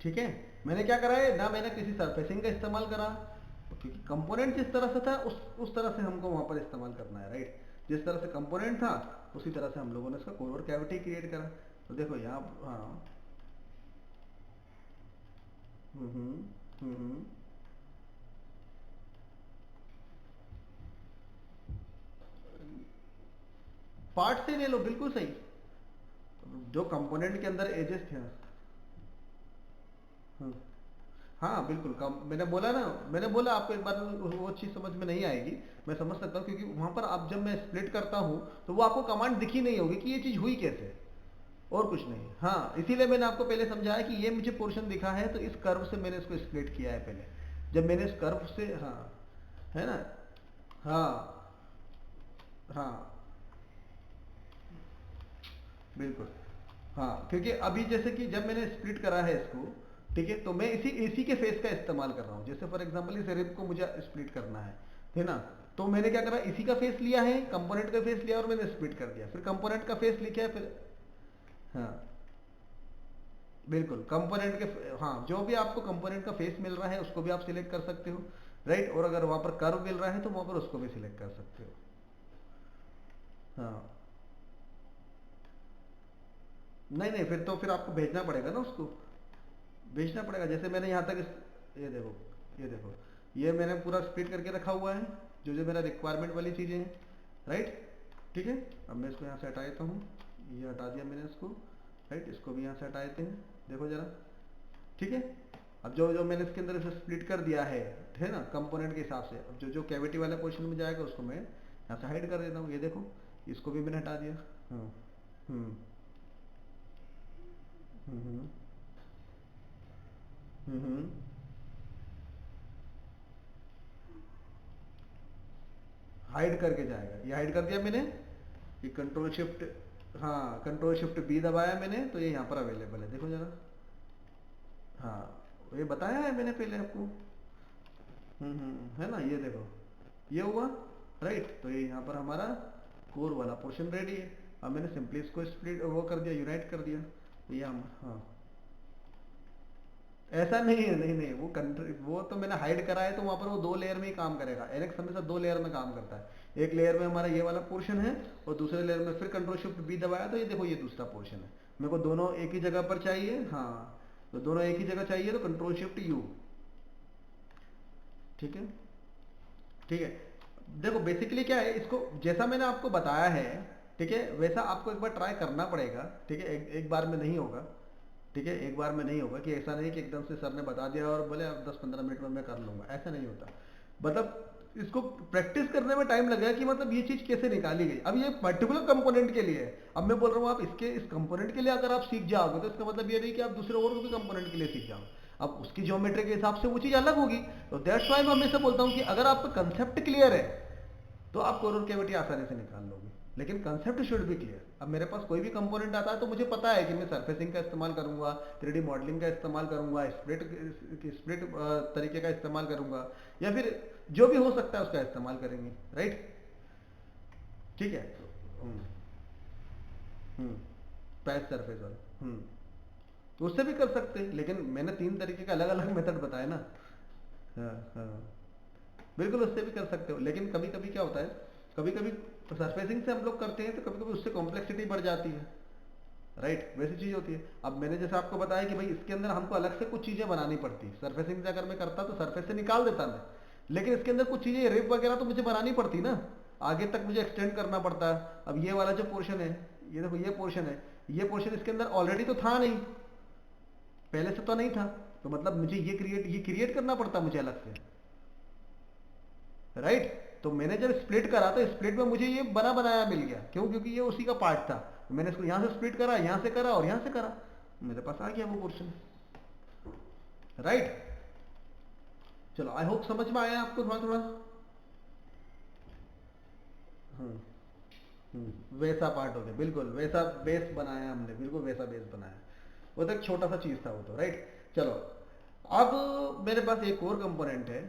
ठीक है। मैंने क्या करा है ना, मैंने किसी सरफेसिंग का इस्तेमाल करा, क्योंकि कंपोनेंट जिस तरह से था उस तरह से हमको वहां पर इस्तेमाल करना है, राइट। जिस तरह से कंपोनेंट था उसी तरह से हम लोगों ने इसका कोर और कैविटी क्रिएट करा। तो देखो यहाँ, हाँ, हम्म, पार्ट से ले लो, बिल्कुल सही। जो कंपोनेंट के अंदर एजेस थे, हाँ बिल्कुल, मैंने बोला ना, मैंने बोला आपको एक बार वो चीज़ समझ में नहीं आएगी, मैं समझ सकता हूँ, क्योंकि वहां पर अब जब मैं स्प्लिट करता हूँ तो वो आपको कमांड दिखी नहीं होगी कि ये चीज़ हुई कैसे, और कुछ नहीं। हाँ, इसीलिए मैंने आपको पहले समझाया कि ये मुझे पोर्शन दिखा है तो इस कर्व से मैंने इसको स्प्लिट किया है पहले, जब मैंने इस कर्व से, हाँ, है ना, हाँ हाँ बिल्कुल, हाँ, क्योंकि अभी जैसे कि जब मैंने स्प्लिट करा है इसको, ठीक है, तो मैं इसी के फेस का इस्तेमाल कर रहा हूँ। जैसे फॉर एग्जांपल इस रिब को मुझे स्प्लिट करना है ना, तो मैंने क्या करा, इसी का फेस लिया है, कंपोनेंट का फेस लिया और मैंने स्प्लिट कर दिया, फिर कंपोनेंट का फेस लिखा है, फिर, हाँ बिल्कुल, कंपोनेंट के, हाँ, जो भी आपको कंपोनेंट का फेस मिल रहा है उसको भी आप सिलेक्ट कर सकते हो, राइट। और अगर वहां पर कर्व मिल रहा है तो वहां पर उसको भी सिलेक्ट कर सकते हो, हाँ। नहीं नहीं, फिर आपको भेजना पड़ेगा ना उसको, भेजना पड़ेगा। जैसे मैंने यहाँ तक ये देखो, ये देखो, ये मैंने पूरा स्प्लिट करके रखा हुआ है, जो जो मेरा रिक्वायरमेंट वाली चीज़ें हैं, राइट, ठीक है। अब मैं इसको यहाँ से हटा देता हूँ, ये हटा दिया मैंने इसको, राइट। इसको भी यहाँ से हटा देते हैं, देखो जरा, ठीक है। अब जो जो मैंने इसके अंदर इसे स्प्लिट कर दिया है ना, कंपोनेंट के हिसाब से, अब जो जो कैविटी वाले पोर्शन में जाएगा उसको मैं यहाँ से हाइड कर देता हूँ, ये देखो, इसको भी मैंने हटा दिया, हाँ, हम्म, हम्म, हम्म, हाइड करके जाएगा, ये हाइड कर दिया मैंने, ये कंट्रोल शिफ्ट, हाँ कंट्रोल शिफ्ट बी दबाया मैंने, तो ये यहाँ पर अवेलेबल है, देखो जरा, हाँ ये बताया है मैंने पहले आपको, है ना, ये देखो ये हुआ, राइट। तो ये यहाँ पर हमारा कोर वाला पोर्शन रेडी है। अब मैंने सिंपली इसको स्प्लिट वो कर दिया, यूनाइट कर दिया, ये हम, हाँ, ऐसा नहीं है, नहीं नहीं, वो तो मैंने हाइड करा है, तो वहां पर वो 2 लेयर में ही काम करेगा। एनएक्स हमेशा 2 लेयर में काम करता है, एक लेयर में हमारा ये वाला पोर्शन है और दूसरे लेयर में फिर कंट्रोल शिफ्ट बी दबाया तो ये देखो ये दूसरा पोर्शन है। मेरे को दोनों एक ही जगह पर चाहिए, हाँ, तो दोनों एक ही जगह चाहिए तो कंट्रोल शिफ्ट यू, ठीक है, ठीक है। देखो बेसिकली क्या है, इसको जैसा मैंने आपको बताया है, ठीक है, वैसा आपको एक बार ट्राई करना पड़ेगा। ठीक है, एक बार में नहीं होगा। ठीक है, एक बार में नहीं होगा कि ऐसा नहीं कि एकदम से सर ने बता दिया और बोले अब 10-15 मिनट में मैं कर लूंगा, ऐसा नहीं होता। मतलब इसको प्रैक्टिस करने में टाइम लगेगा कि मतलब ये चीज कैसे निकाली गई। अब ये पर्टिकुलर कंपोनेंट के लिए है, अब मैं बोल रहा हूँ आप इसके इस कंपोनेंट के लिए अगर आप सीख जाओगे तो इसका मतलब ये नहीं कि आप दूसरे और भी कंपोनेंट के लिए सीख जाओ। अब उसकी ज्योमेट्री के हिसाब से वो चीज अलग होगी। तो दैट्स वाई मैं हमेशा बोलता हूँ कि अगर आपका कंसेप्ट क्लियर है तो आप कोरल कैविटी आसानी से निकाल लोगे, लेकिन कंसेप्ट शुड बी क्लियर। अब मेरे पास कोई भी कंपोनेंट आता है तो मुझे पता है कि मैं सरफेसिंग का इस्तेमाल करूंगा, 3D मॉडलिंग का इस्तेमाल करूंगा, स्प्लिट तरीके का इस्तेमाल करूंगा, या फिर जो भी हो सकता है उसका इस्तेमाल करेंगे। राइट, ठीक है। हम्म हम्म पैच सरफेस वाला, तो उससे भी कर सकते हैं, लेकिन मैंने 3 तरीके का अलग अलग मेथड बताया ना। हाँ हाँ, बिल्कुल उससे भी कर सकते हो, लेकिन कभी कभी क्या होता है, कभी कभी सरफेसिंग से हम लोग करते हैं तो कभी कभी उससे कॉम्प्लेक्सिटी बढ़ जाती है। राइट, वैसी चीज होती है। अब मैंने जैसे आपको बताया कि भाई इसके अंदर हमको अलग से कुछ चीजें बनानी पड़ती। सरफेसिंग से अगर मैं करता तो सरफेस से निकाल देता मैं, लेकिन इसके अंदर कुछ चीजें रिप वगैरह तो मुझे बनानी पड़ती ना, आगे तक मुझे एक्सटेंड करना पड़ता है। अब ये वाला जो पोर्शन है, ये देखो ये पोर्शन है, ये पोर्शन इसके अंदर ऑलरेडी तो था नहीं, पहले से तो नहीं था, तो मतलब मुझे ये क्रिएट करना पड़ता मुझे अलग से। राइट, तो मैंने जब स्प्लिट करा तो स्प्लिट में मुझे ये बना बनाया मिल गया, क्यों? क्योंकि ये उसी का पार्ट था। मैंने इसको यहां से स्प्लिट करा, यहां से करा और यहां से करा, मेरे पास आ गया वो पोर्शन। राइट, चलो आई होप समझ में आया आपको थोड़ा थोड़ा। वैसा पार्ट हो गया, बिल्कुल वैसा बेस बनाया हमने, बिल्कुल वैसा बेस बनाया। वो तो एक छोटा सा चीज था वो तो। राइट, चलो अब मेरे पास एक और कंपोनेंट है,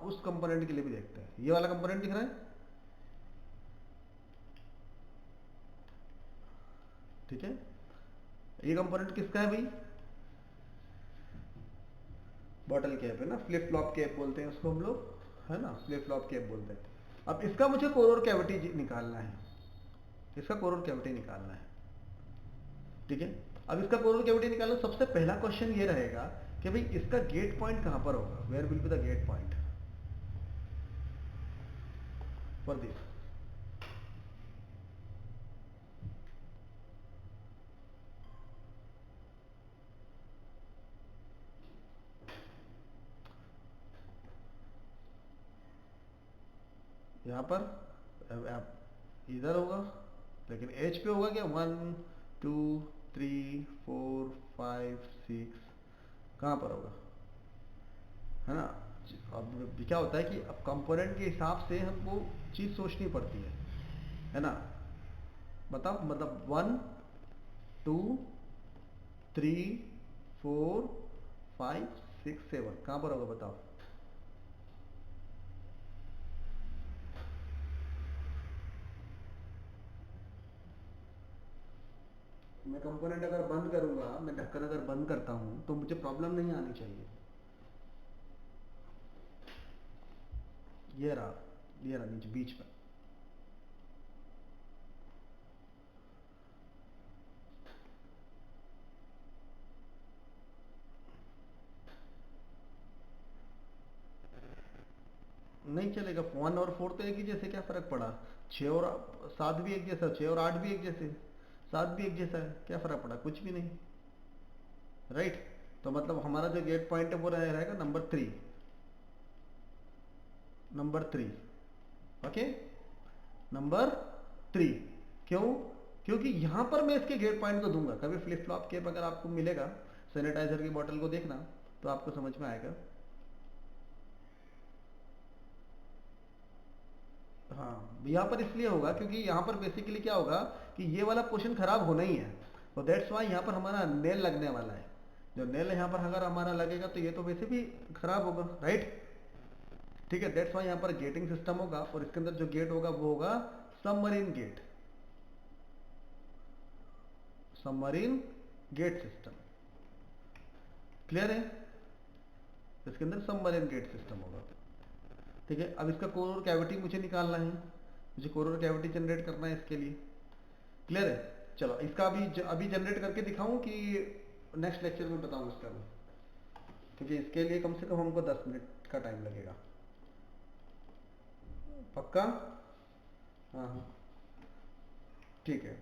उस कंपोनेंट के लिए भी देखते हैं। ये वाला कंपोनेंट दिख रहा है? ठीक है, ये कंपोनेंट किसका है भाई? बॉटल कैप है ना, फ्लिप फ्लॉप कैप बोलते हैं उसको हम लोग, है ना, फ्लिप फ्लॉप कैप बोलते हैं। अब इसका मुझे कोरोर कैविटी निकालना है, इसका कोरोर कैविटी निकालना है। ठीक है, अब इसका कोरोर कैविटी निकालना, सबसे पहला क्वेश्चन ये रहेगा कि भाई इसका गेट पॉइंट कहां पर होगा, where will be the gate point for this. यहां पर इधर होगा, लेकिन एच पे होगा क्या? 1 2 3 4 5 6, कहां पर होगा, है ना? अब क्या होता है कि अब कंपोनेंट के हिसाब से हमको चीज सोचनी पड़ती है ना? बताओ, मतलब 1 2 3 4 5 6 7 कहां पर होगा बताओ? मैं कंपोनेंट अगर बंद करूंगा, मैं ढक्कन अगर बंद करता हूं तो मुझे प्रॉब्लम नहीं आनी चाहिए। ये रहा नीचे बीच में। नहीं चलेगा, 1 और 4 तो एक ही जैसे, क्या फर्क पड़ा? 6 और 7 भी एक जैसा, 6 और 8 भी एक जैसे, 7 भी एक जैसा है, क्या फर्क पड़ा? कुछ भी नहीं। राइट, तो मतलब हमारा जो गेट पॉइंट है वो रहेगा नंबर 3, नंबर 3। Okay, number 3। क्यों? क्योंकि यहां पर मैं इसके गेट पॉइंट को दूंगा। कभी फ्लिप फ्लॉप केप अगर आपको मिलेगा, सैनिटाइजर की बोतल को देखना तो आपको समझ में आएगा। हाँ, यहाँ पर इसलिए होगा क्योंकि यहाँ पर बेसिकली क्या होगा कि ये वाला पोर्शन खराब होना ही है, तो दैट्स वाई यहाँ पर हमारा नेल लगने वाला है। जो नेल यहाँ पर अगर हमारा लगेगा तो ये तो वैसे भी खराब होगा। राइट, ठीक है, दैट्स वाई यहाँ पर गेटिंग सिस्टम होगा, और इसके अंदर जो गेट होगा वो होगा submarine gate, submarine gate system. Clear है? इसके अंदर सबमरीन गेट सिस्टम होगा। ठीक है, अब इसका कोर कैविटी मुझे निकालना है, मुझे कोर कैविटी जनरेट करना है इसके लिए। क्लियर है? चलो इसका अभी जनरेट करके दिखाऊं कि नेक्स्ट लेक्चर में बताऊं इसका भी? क्योंकि इसके लिए कम से कम हमको 10 मिनट का टाइम लगेगा। पक्का? हाँ हाँ, ठीक है,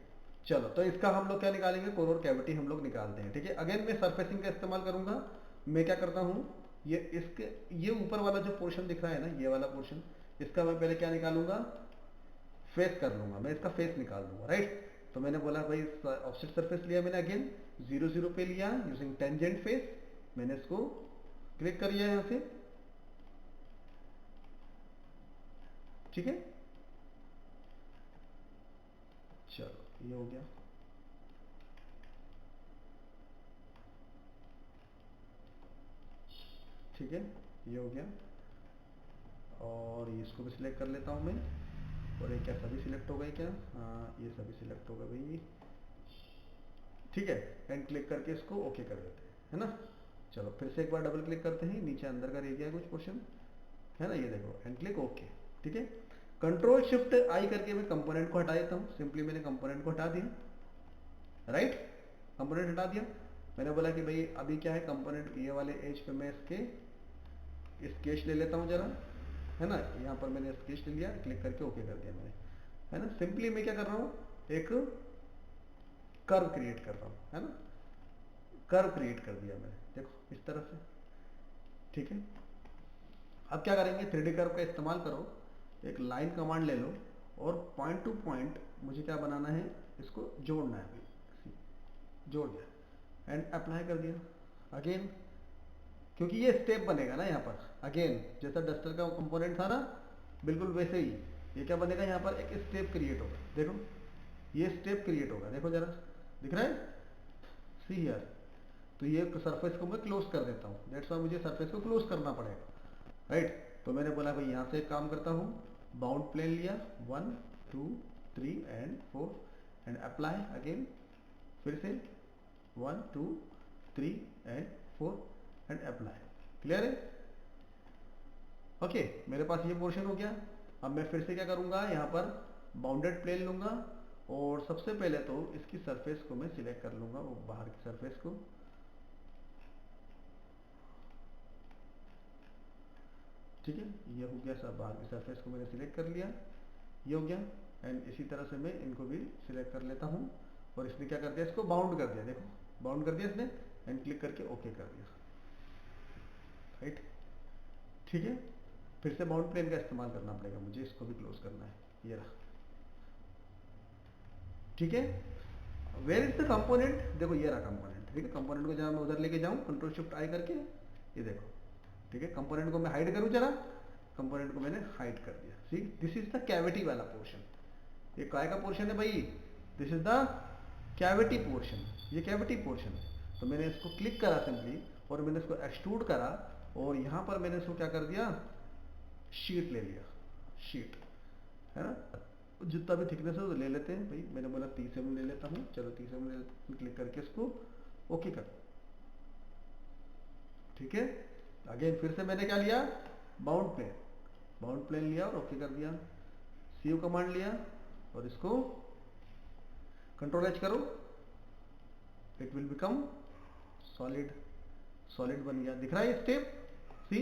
चलो तो इसका हम लोग क्या निकालेंगे, कोर और कैविटी हम लोग निकालते हैं। ठीक है, अगेन मैं सरफेसिंग का इस्तेमाल करूंगा। मैं क्या करता हूं, ये इसके ये ऊपर वाला जो पोर्शन दिख रहा है ना, ये वाला पोर्शन, इसका मैं पहले क्या निकालूंगा, फेस कर लूंगा, मैं इसका फेस निकाल दूंगा, राइट। तो मैंने बोला भाई ऑफसेट सरफेस लिया मैंने, अगेन 0 0 पे लिया यूजिंग टेंजेंट फेस, मैंने इसको क्लिक कर लिया यहां से। ठीक है, चलो ये हो गया। ठीक है, ये हो गया, और इसको भी सिलेक्ट कर लेता हूँ मैं। और ये क्या सभी सिलेक्ट हो गए क्या, हाँ ये सभी सिलेक्ट हो गए भाई। ठीक है, एंड क्लिक करके इसको ओके कर देते हैं, है ना। चलो फिर से एक बार डबल क्लिक करते हैं, नीचे अंदर का रह गया कुछ पोर्शन, है ना, ये देखो, एंड क्लिक ओके। ठीक है, कंट्रोल शिफ्ट आई करके मैं कंपोनेंट को हटा देता हूँ, सिंपली मैंने कंपोनेंट को हटा दिया, राइट, कंपोनेंट हटा दिया। मैंने बोला कि भाई अभी क्या है, कंपोनेंट ये वाले एज पे मैं इसके स्केच ले लेता हूँ जरा, है ना, यहाँ पर मैंने स्केच ले लिया, क्लिक करके ओके कर दिया मैंने, है ना। सिंपली मैं क्या कर रहा हूँ, एक कर्व क्रिएट कर रहा हूँ, है ना, कर्व क्रिएट कर दिया मैंने, देखो इस तरह से। ठीक है, अब क्या करेंगे, 3D कर्व का इस्तेमाल करो, एक लाइन कमांड ले लो, और पॉइंट टू पॉइंट मुझे क्या बनाना है, इसको जोड़ना है अभी, जोड़ दिया एंड अप्लाई कर दिया। अगेन क्योंकि ये स्टेप बनेगा ना यहाँ पर, अगेन जैसा डस्टर का कंपोनेंट था ना, बिल्कुल वैसे ही ये क्या बनेगा, यहाँ पर एक स्टेप क्रिएट होगा, देखो ये स्टेप क्रिएट होगा, देखो जरा दिख रहा है, सी हियर। तो ये सरफेस को मैं क्लोज कर देता हूँ, दैट्स व्हाई मुझे सरफेस को क्लोज करना पड़ेगा, राइट। तो मैंने बोला भाई यहाँ से एक काम करता हूँ, बाउंड प्लेन लिया, 1 2 3 एंड 4 एंड अप्लाई अगेन, फिर से 1 2 3 एंड 4 एंड अप्लाई, क्लियर है। ओके, मेरे पास ये पोर्शन हो गया। अब मैं फिर से क्या करूंगा, यहाँ पर बाउंडेड प्लेन लूंगा, और सबसे पहले तो इसकी सरफेस को मैं सिलेक्ट कर लूंगा, वो बाहर की सरफेस को। ठीक है, ये हो गया, सब बाहर की सरफेस को मैंने सिलेक्ट कर लिया, ये हो गया। एंड इसी तरह से मैं इनको भी सिलेक्ट कर लेता हूँ, और इसने क्या कर दिया, इसको बाउंड कर दिया, देखो बाउंड कर दिया इसने, एंड क्लिक करके ओके कर दिया, राइट। ठीक है, फिर से बाउंड प्लेन का इस्तेमाल करना पड़ेगा मुझे, इसको भी क्लोज करना है, ये रहा। ठीक है, वेयर इज द कंपोनेंट, देखो ये रहा कंपोनेंट। ठीक है, कंपोनेंट को जहाँ मैं उधर लेके जाऊँ, कंट्रोल शिफ्ट आई करके, ये देखो। ठीक है, कंपोनेंट को मैं हाइड करूँ जरा, कंपोनेंट को मैंने हाइड कर दिया। सी, दिस इज द कैविटी वाला पोर्शन, ये काय का पोर्शन है भाई, this is the cavity portion, ये कैविटी पोर्शन है। तो मैंने इसको क्लिक करा सिंपली, और मैंने इसको एक्सट्रूड करा, और यहाँ पर मैंने इसको क्या कर दिया, शीट ले लिया, शीट, है ना, जितना भी थिकनेस है वो ले लेते हैं भाई, मैंने बोला 30 mm ले लेता हूँ, चलो 30 mm क्लिक करके इसको ओके कर। ठीक है, अगेन फिर से मैंने क्या लिया, बाउंड प्लेन, बाउंड प्लेन लिया और ओके कर दिया, सीव कमांड लिया, और इसको कंट्रोल एच करो, it will become solid, solid बन गया, दिख रहा है स्टेप, सी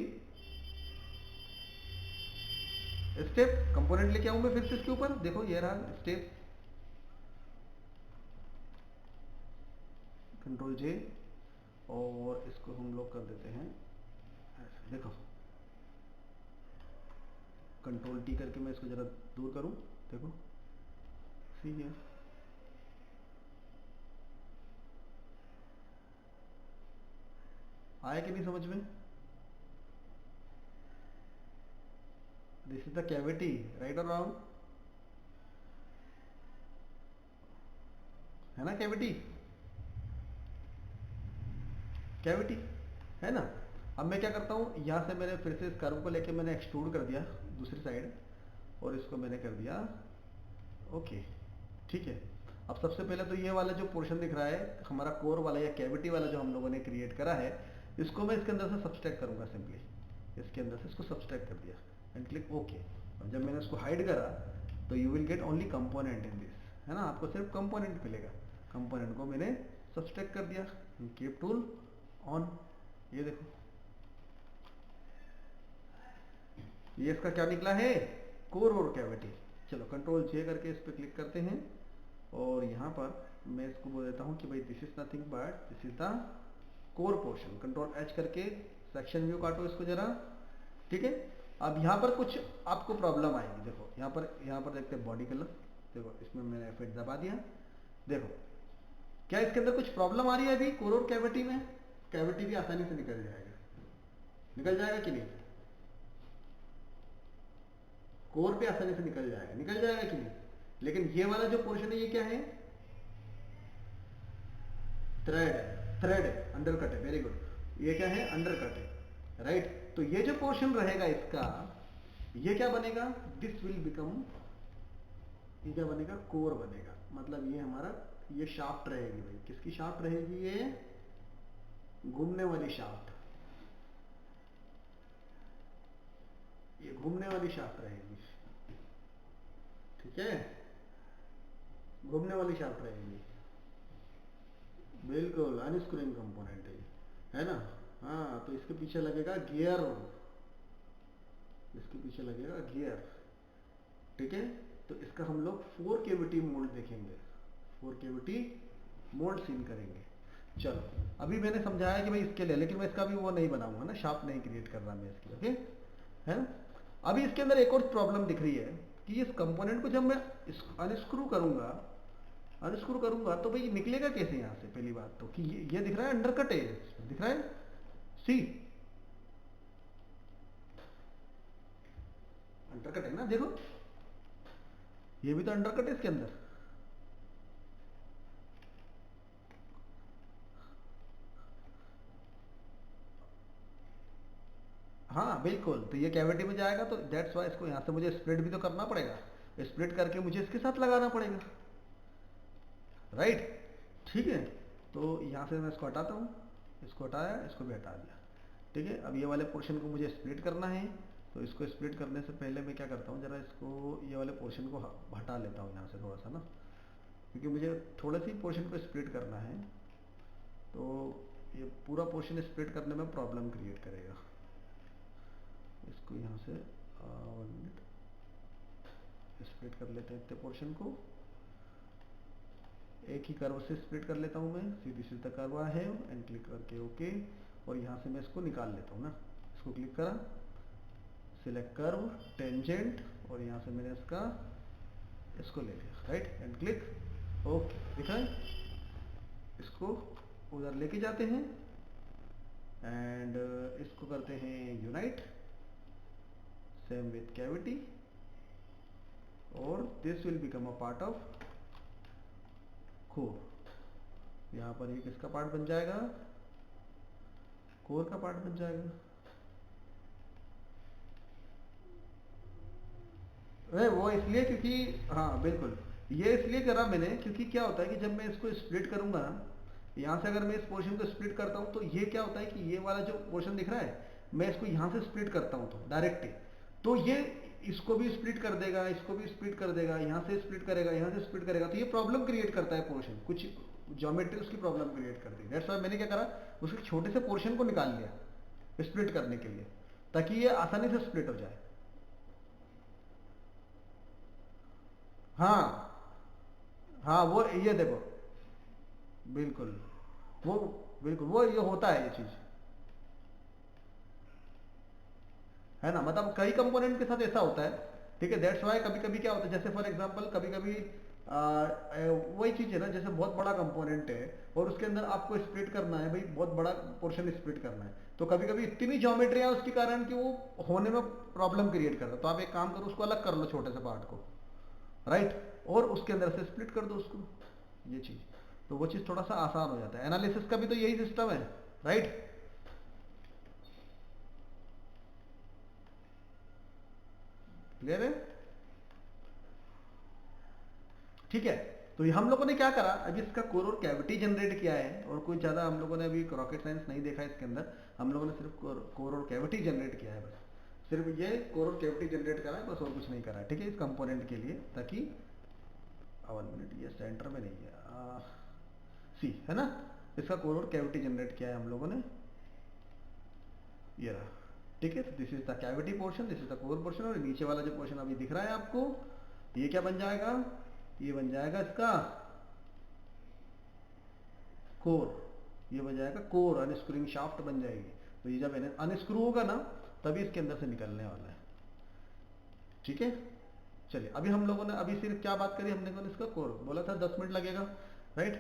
स्टेप, कंपोनेंट लेके आऊं मैं फिर से इसके ऊपर, देखो ये रहा स्टेप, कंट्रोल जे, और इसको हम लोग कर देते हैं ऐसे, देखो कंट्रोल टी करके मैं इसको जरा दूर करूं, देखो सी है, आया कि नहीं समझ में, this is the cavity, right और रॉन्ग, है ना कैविटी, कैविटी है ना। अब मैं क्या करता हूँ, यहाँ से मैंने फिर से इस कर्व को लेके मैंने एक्सट्रूड कर दिया दूसरी साइड, और इसको मैंने कर दिया ओके। ठीक है, अब सबसे पहले तो ये वाला जो पोर्शन दिख रहा है हमारा कोर वाला या कैविटी वाला जो हम लोगों ने क्रिएट करा है, इसको मैं इसके अंदर से सब्सट्रैक्ट करूंगा, सिंपली इसके अंदर से इसको सब्सट्रैक्ट कर दिया एंड क्लिक ओके। और जब मैंने इसको हाइड करा, तो you will get only component in this, है ना, आपको सिर्फ कंपोनेंट मिलेगा। कंपोनेंट को मैंने सब्सट्रैक्ट कर दिया, कीप टूल ऑन, ये देखो ये इसका क्या निकला है, कोर और कैविटी। चलो कंट्रोल जे करके इस पर क्लिक करते हैं, और यहाँ पर मैं इसको बोल देता हूँ कि भाई this is nothing but this is the core portion. Control H करके सेक्शन व्यू काटो इसको जरा, ठीक है। अब यहाँ पर कुछ आपको प्रॉब्लम आएगी, देखो यहाँ पर देखते हैं बॉडी कलर, देखो इसमें मैंने F8 दबा दिया, देखो क्या इसके अंदर कुछ प्रॉब्लम आ रही है अभी कोर कैविटी में? कैविटी भी आसानी से निकल जाएगा, निकल जाएगा कि नहीं? कोर पे आसानी से निकल जाएगा, निकल जाएगा कि नहीं? लेकिन ये वाला जो पोर्शन है ये क्या है? थ्रेड है, अंडरकट है, वेरी गुड। ये क्या है? अंडरकट है, राइट। तो ये जो पोर्शन रहेगा इसका, ये क्या बनेगा? दिस विल बिकम, ये क्या बनेगा? कोर बनेगा। मतलब ये हमारा, ये शाफ्ट रहेगी भाई, किसकी शाफ्ट रहेगी? ये घूमने वाली शाफ्ट, ये घूमने वाली शाफ्ट रहेगी, ठीक है, घूमने वाली शाफ्ट रहेगी, बिल्कुल अनस्क्रूइंग कंपोनेंट है ना। हाँ, तो इसके पीछे लगेगा गियर, इसके पीछे लगेगा गियर, ठीक है। तो इसका हम लोग 4 केविटी मोल्ड देखेंगे, 4 केविटी मोल्ड सीन करेंगे। चलो, अभी मैंने समझाया कि भाई इसके लिए, लेकिन मैं इसका भी वो नहीं बनाऊंगा ना, शाफ्ट नहीं क्रिएट कर रहा मैं इसकी, ओके है ना। अभी इसके अंदर एक और प्रॉब्लम दिख रही है कि इस कंपोनेंट को जब मैं अनस्क्रू करूंगा, अनस्क्रू करूंगा तो भाई निकलेगा कैसे यहाँ से? पहली बात तो कि ये दिख रहा है अंडरकट है, दिख रहा है, सी अंडरकट है ना, देखो ये भी तो अंडरकट है इसके अंदर। हाँ बिल्कुल, तो ये कैविटी में जाएगा, तो दैट्स वाई इसको यहाँ से मुझे स्प्लिट भी तो करना पड़ेगा, स्प्लिट करके मुझे इसके साथ लगाना पड़ेगा, राइट, ठीक है। तो यहाँ से मैं इसको हटाता हूँ, इसको हटाया, इसको भी हटा दिया, ठीक है। अब ये वाले पोर्शन को मुझे स्प्लिट करना है, तो इसको स्प्लिट करने से पहले मैं क्या करता हूँ, जरा इसको ये वाले पोर्शन को हटा लेता हूँ यहाँ से थोड़ा सा ना, क्योंकि मुझे थोड़ा सी पोर्शन को स्प्लिट करना है, तो ये पूरा पोर्शन स्प्लिट करने में प्रॉब्लम क्रिएट करेगा। इसको यहाँ से 1 मिनट स्प्लिट कर लेते हैं इतने पोर्शन को, एक ही कर्व से स्प्लिट कर लेता हूँ मैं, सीधी सीधा कर्व है, एंड क्लिक करके ओके, और यहाँ से मैं इसको निकाल लेता हूँ ना, इसको क्लिक करा, सिलेक्ट कर्व, टेंजेंट, और यहाँ से मैंने इसको ले लिया, राइट, एंड क्लिक ओके, दिख रहा है। इसको उधर लेके जाते हैं एंड इसको करते हैं यूनाइट, सेम विथ कैविटी, और this will become a part of core. यहाँ पर ये किसका पार्ट बन जाएगा? कोर का पार्ट बन जाएगा। वो इसलिए क्योंकि, हाँ बिल्कुल, ये इसलिए करा मैंने क्योंकि क्या होता है कि जब मैं इसको स्प्लिट करूंगा ना, यहाँ से अगर मैं इस पोर्शन को स्प्लिट करता हूँ, तो ये क्या होता है कि ये वाला जो पोर्शन दिख रहा है, मैं इसको यहाँ से स्प्लिट करता हूँ तो डायरेक्ट, तो ये इसको भी स्प्लिट कर देगा, इसको भी स्प्लिट कर देगा, यहाँ से स्प्लिट करेगा, यहाँ से स्प्लिट करेगा, तो ये प्रॉब्लम क्रिएट करता है पोर्शन, कुछ ज्योमेट्री उसकी प्रॉब्लम क्रिएट करती है। दैट्स व्हाई मैंने क्या करा, उसके छोटे से पोर्शन को निकाल लिया स्प्लिट करने के लिए, ताकि ये आसानी से स्प्लिट हो जाए। हाँ हाँ, वो ये देखो, बिल्कुल वो, बिल्कुल वो ये होता है, ये चीज है ना, मतलब कई कंपोनेंट के साथ ऐसा होता है, ठीक है। दैट्स वाई कभी कभी क्या होता है, जैसे फॉर एग्जांपल कभी कभी वही चीज है ना, जैसे बहुत बड़ा कंपोनेंट है और उसके अंदर आपको स्प्लिट करना है भाई, बहुत बड़ा पोर्शन स्प्लिट करना है, तो कभी कभी इतनी ज्योमेट्री है उसके कारण कि वो होने में प्रॉब्लम क्रिएट करता है, तो आप एक काम करो, उसको अलग कर लो छोटे से पार्ट को, राइट, और उसके अंदर से स्प्लिट कर दो उसको, ये चीज, तो वो चीज थोड़ा सा आसान हो जाता है। एनालिसिस का भी तो यही सिस्टम है, राइट, क्लियर है, ठीक है। तो ये हम लोगों ने क्या करा, अभी इसका कोर और कैविटी जनरेट किया है, और कोई ज़्यादा हम लोगों ने अभी रॉकेट साइंस नहीं देखा इसके अंदर, हम लोगों ने सिर्फ कोर और कैविटी जनरेट किया है, बस सिर्फ ये कोर और कैविटी जनरेट करा है, बस और कुछ नहीं करा है, ठीक है, इस कंपोनेंट के लिए, ताकि 1 मिनट, ये सेंटर में नहीं है, सी है ना, इसका कोर और कैविटी जनरेट किया है हम लोगों ने, ये रहा, ठीक है। तो this is the cavity portion, this is the core portion, और नीचे वाला जो पोर्शन अभी दिख रहा है आपको, ये क्या बन जाएगा, ये बन जाएगा इसका कोर, ये बन जाएगा कोर, अनस्क्रूइंग शाफ्ट बन जाएगी। तो ये जब अनस्क्रू होगा ना तभी इसके अंदर से निकलने वाला है। ठीक है, चलिए अभी हम लोगों ने अभी सिर्फ क्या बात करी हमने कौन इसका कोर बोला था 10 मिनट लगेगा, राइट।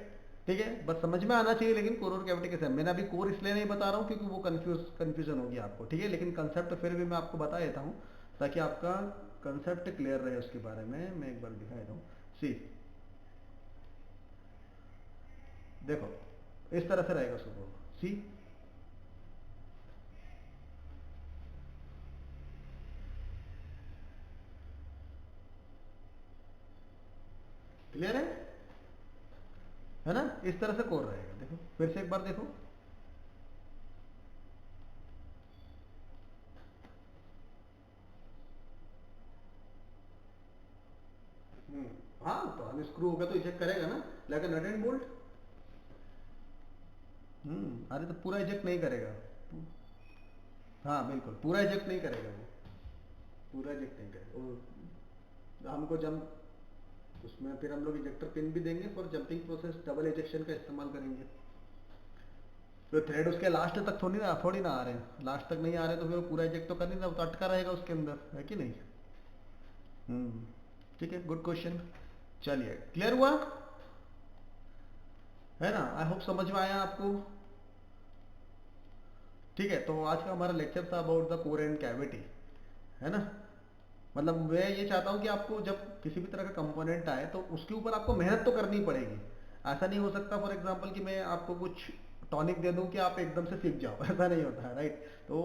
ठीक है, बस समझ में आना चाहिए लेकिन कोर और कैविटी कैसे। मैंने अभी कोर इसलिए नहीं बता रहा हूँ क्योंकि वो कंफ्यूजन होगी आपको, ठीक है, लेकिन कंसेप्ट फिर भी मैं आपको बता देता हूँ ताकि आपका कंसेप्ट क्लियर रहे उसके बारे में। मैं एक बार दिखा देता हूँ। सी देखो इस तरह से रहेगा उसको, सी क्लियर है ना, इस तरह से कोर रहेगा। देखो फिर से एक बार देखो, हाँ तो अनस्क्रू होगा तो इजेक्ट करेगा ना, लाइक नट एंड बोल्ट। अरे तो पूरा इजेक्ट नहीं करेगा। हाँ बिल्कुल पूरा इजेक्ट नहीं करेगा वो, पूरा इजेक्ट नहीं करेगा वो। हमको जब उसमें फिर हम लोग इजेक्टर पिन भी देंगे for jumping process, double ejection का इस्तेमाल करेंगे। तो थ्रेड उसके लास्ट तक थोड़ी ना आ रहे हैं, लास्ट तक नहीं आ रहे तो फिर वो पूरा इजेक्ट तो कर नहीं रहा, वो तो अटका रहेगा उसके अंदर, है कि नहीं। हम्म ठीक है, गुड क्वेश्चन। चलिए क्लियर हुआ है ना, आई होप समझ में आया आपको। ठीक है, तो आज का हमारा लेक्चर था about the core and cavity, है ना। मतलब मैं ये चाहता हूँ कि आपको जब किसी भी तरह का कंपोनेंट आए तो उसके ऊपर आपको मेहनत तो करनी पड़ेगी। ऐसा नहीं हो सकता फॉर एग्जांपल कि मैं आपको कुछ टॉनिक दे दूं कि आप एकदम से सीख जाओ ऐसा नहीं होता है, राइट। तो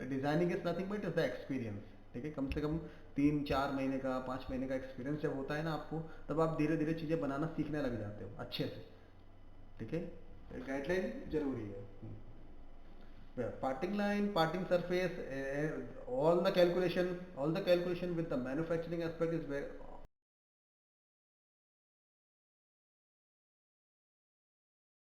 designing is nothing but is the experience. ठीक है, कम से कम 3-4 महीने का 5 महीने का एक्सपीरियंस जब होता है ना आपको, तब आप धीरे धीरे चीज़ें बनाना सीखने लग जाते हो अच्छे से। ठीक है, गाइडलाइन जरूरी है। Parting line, parting surface, all the calculation with the manufacturing aspect is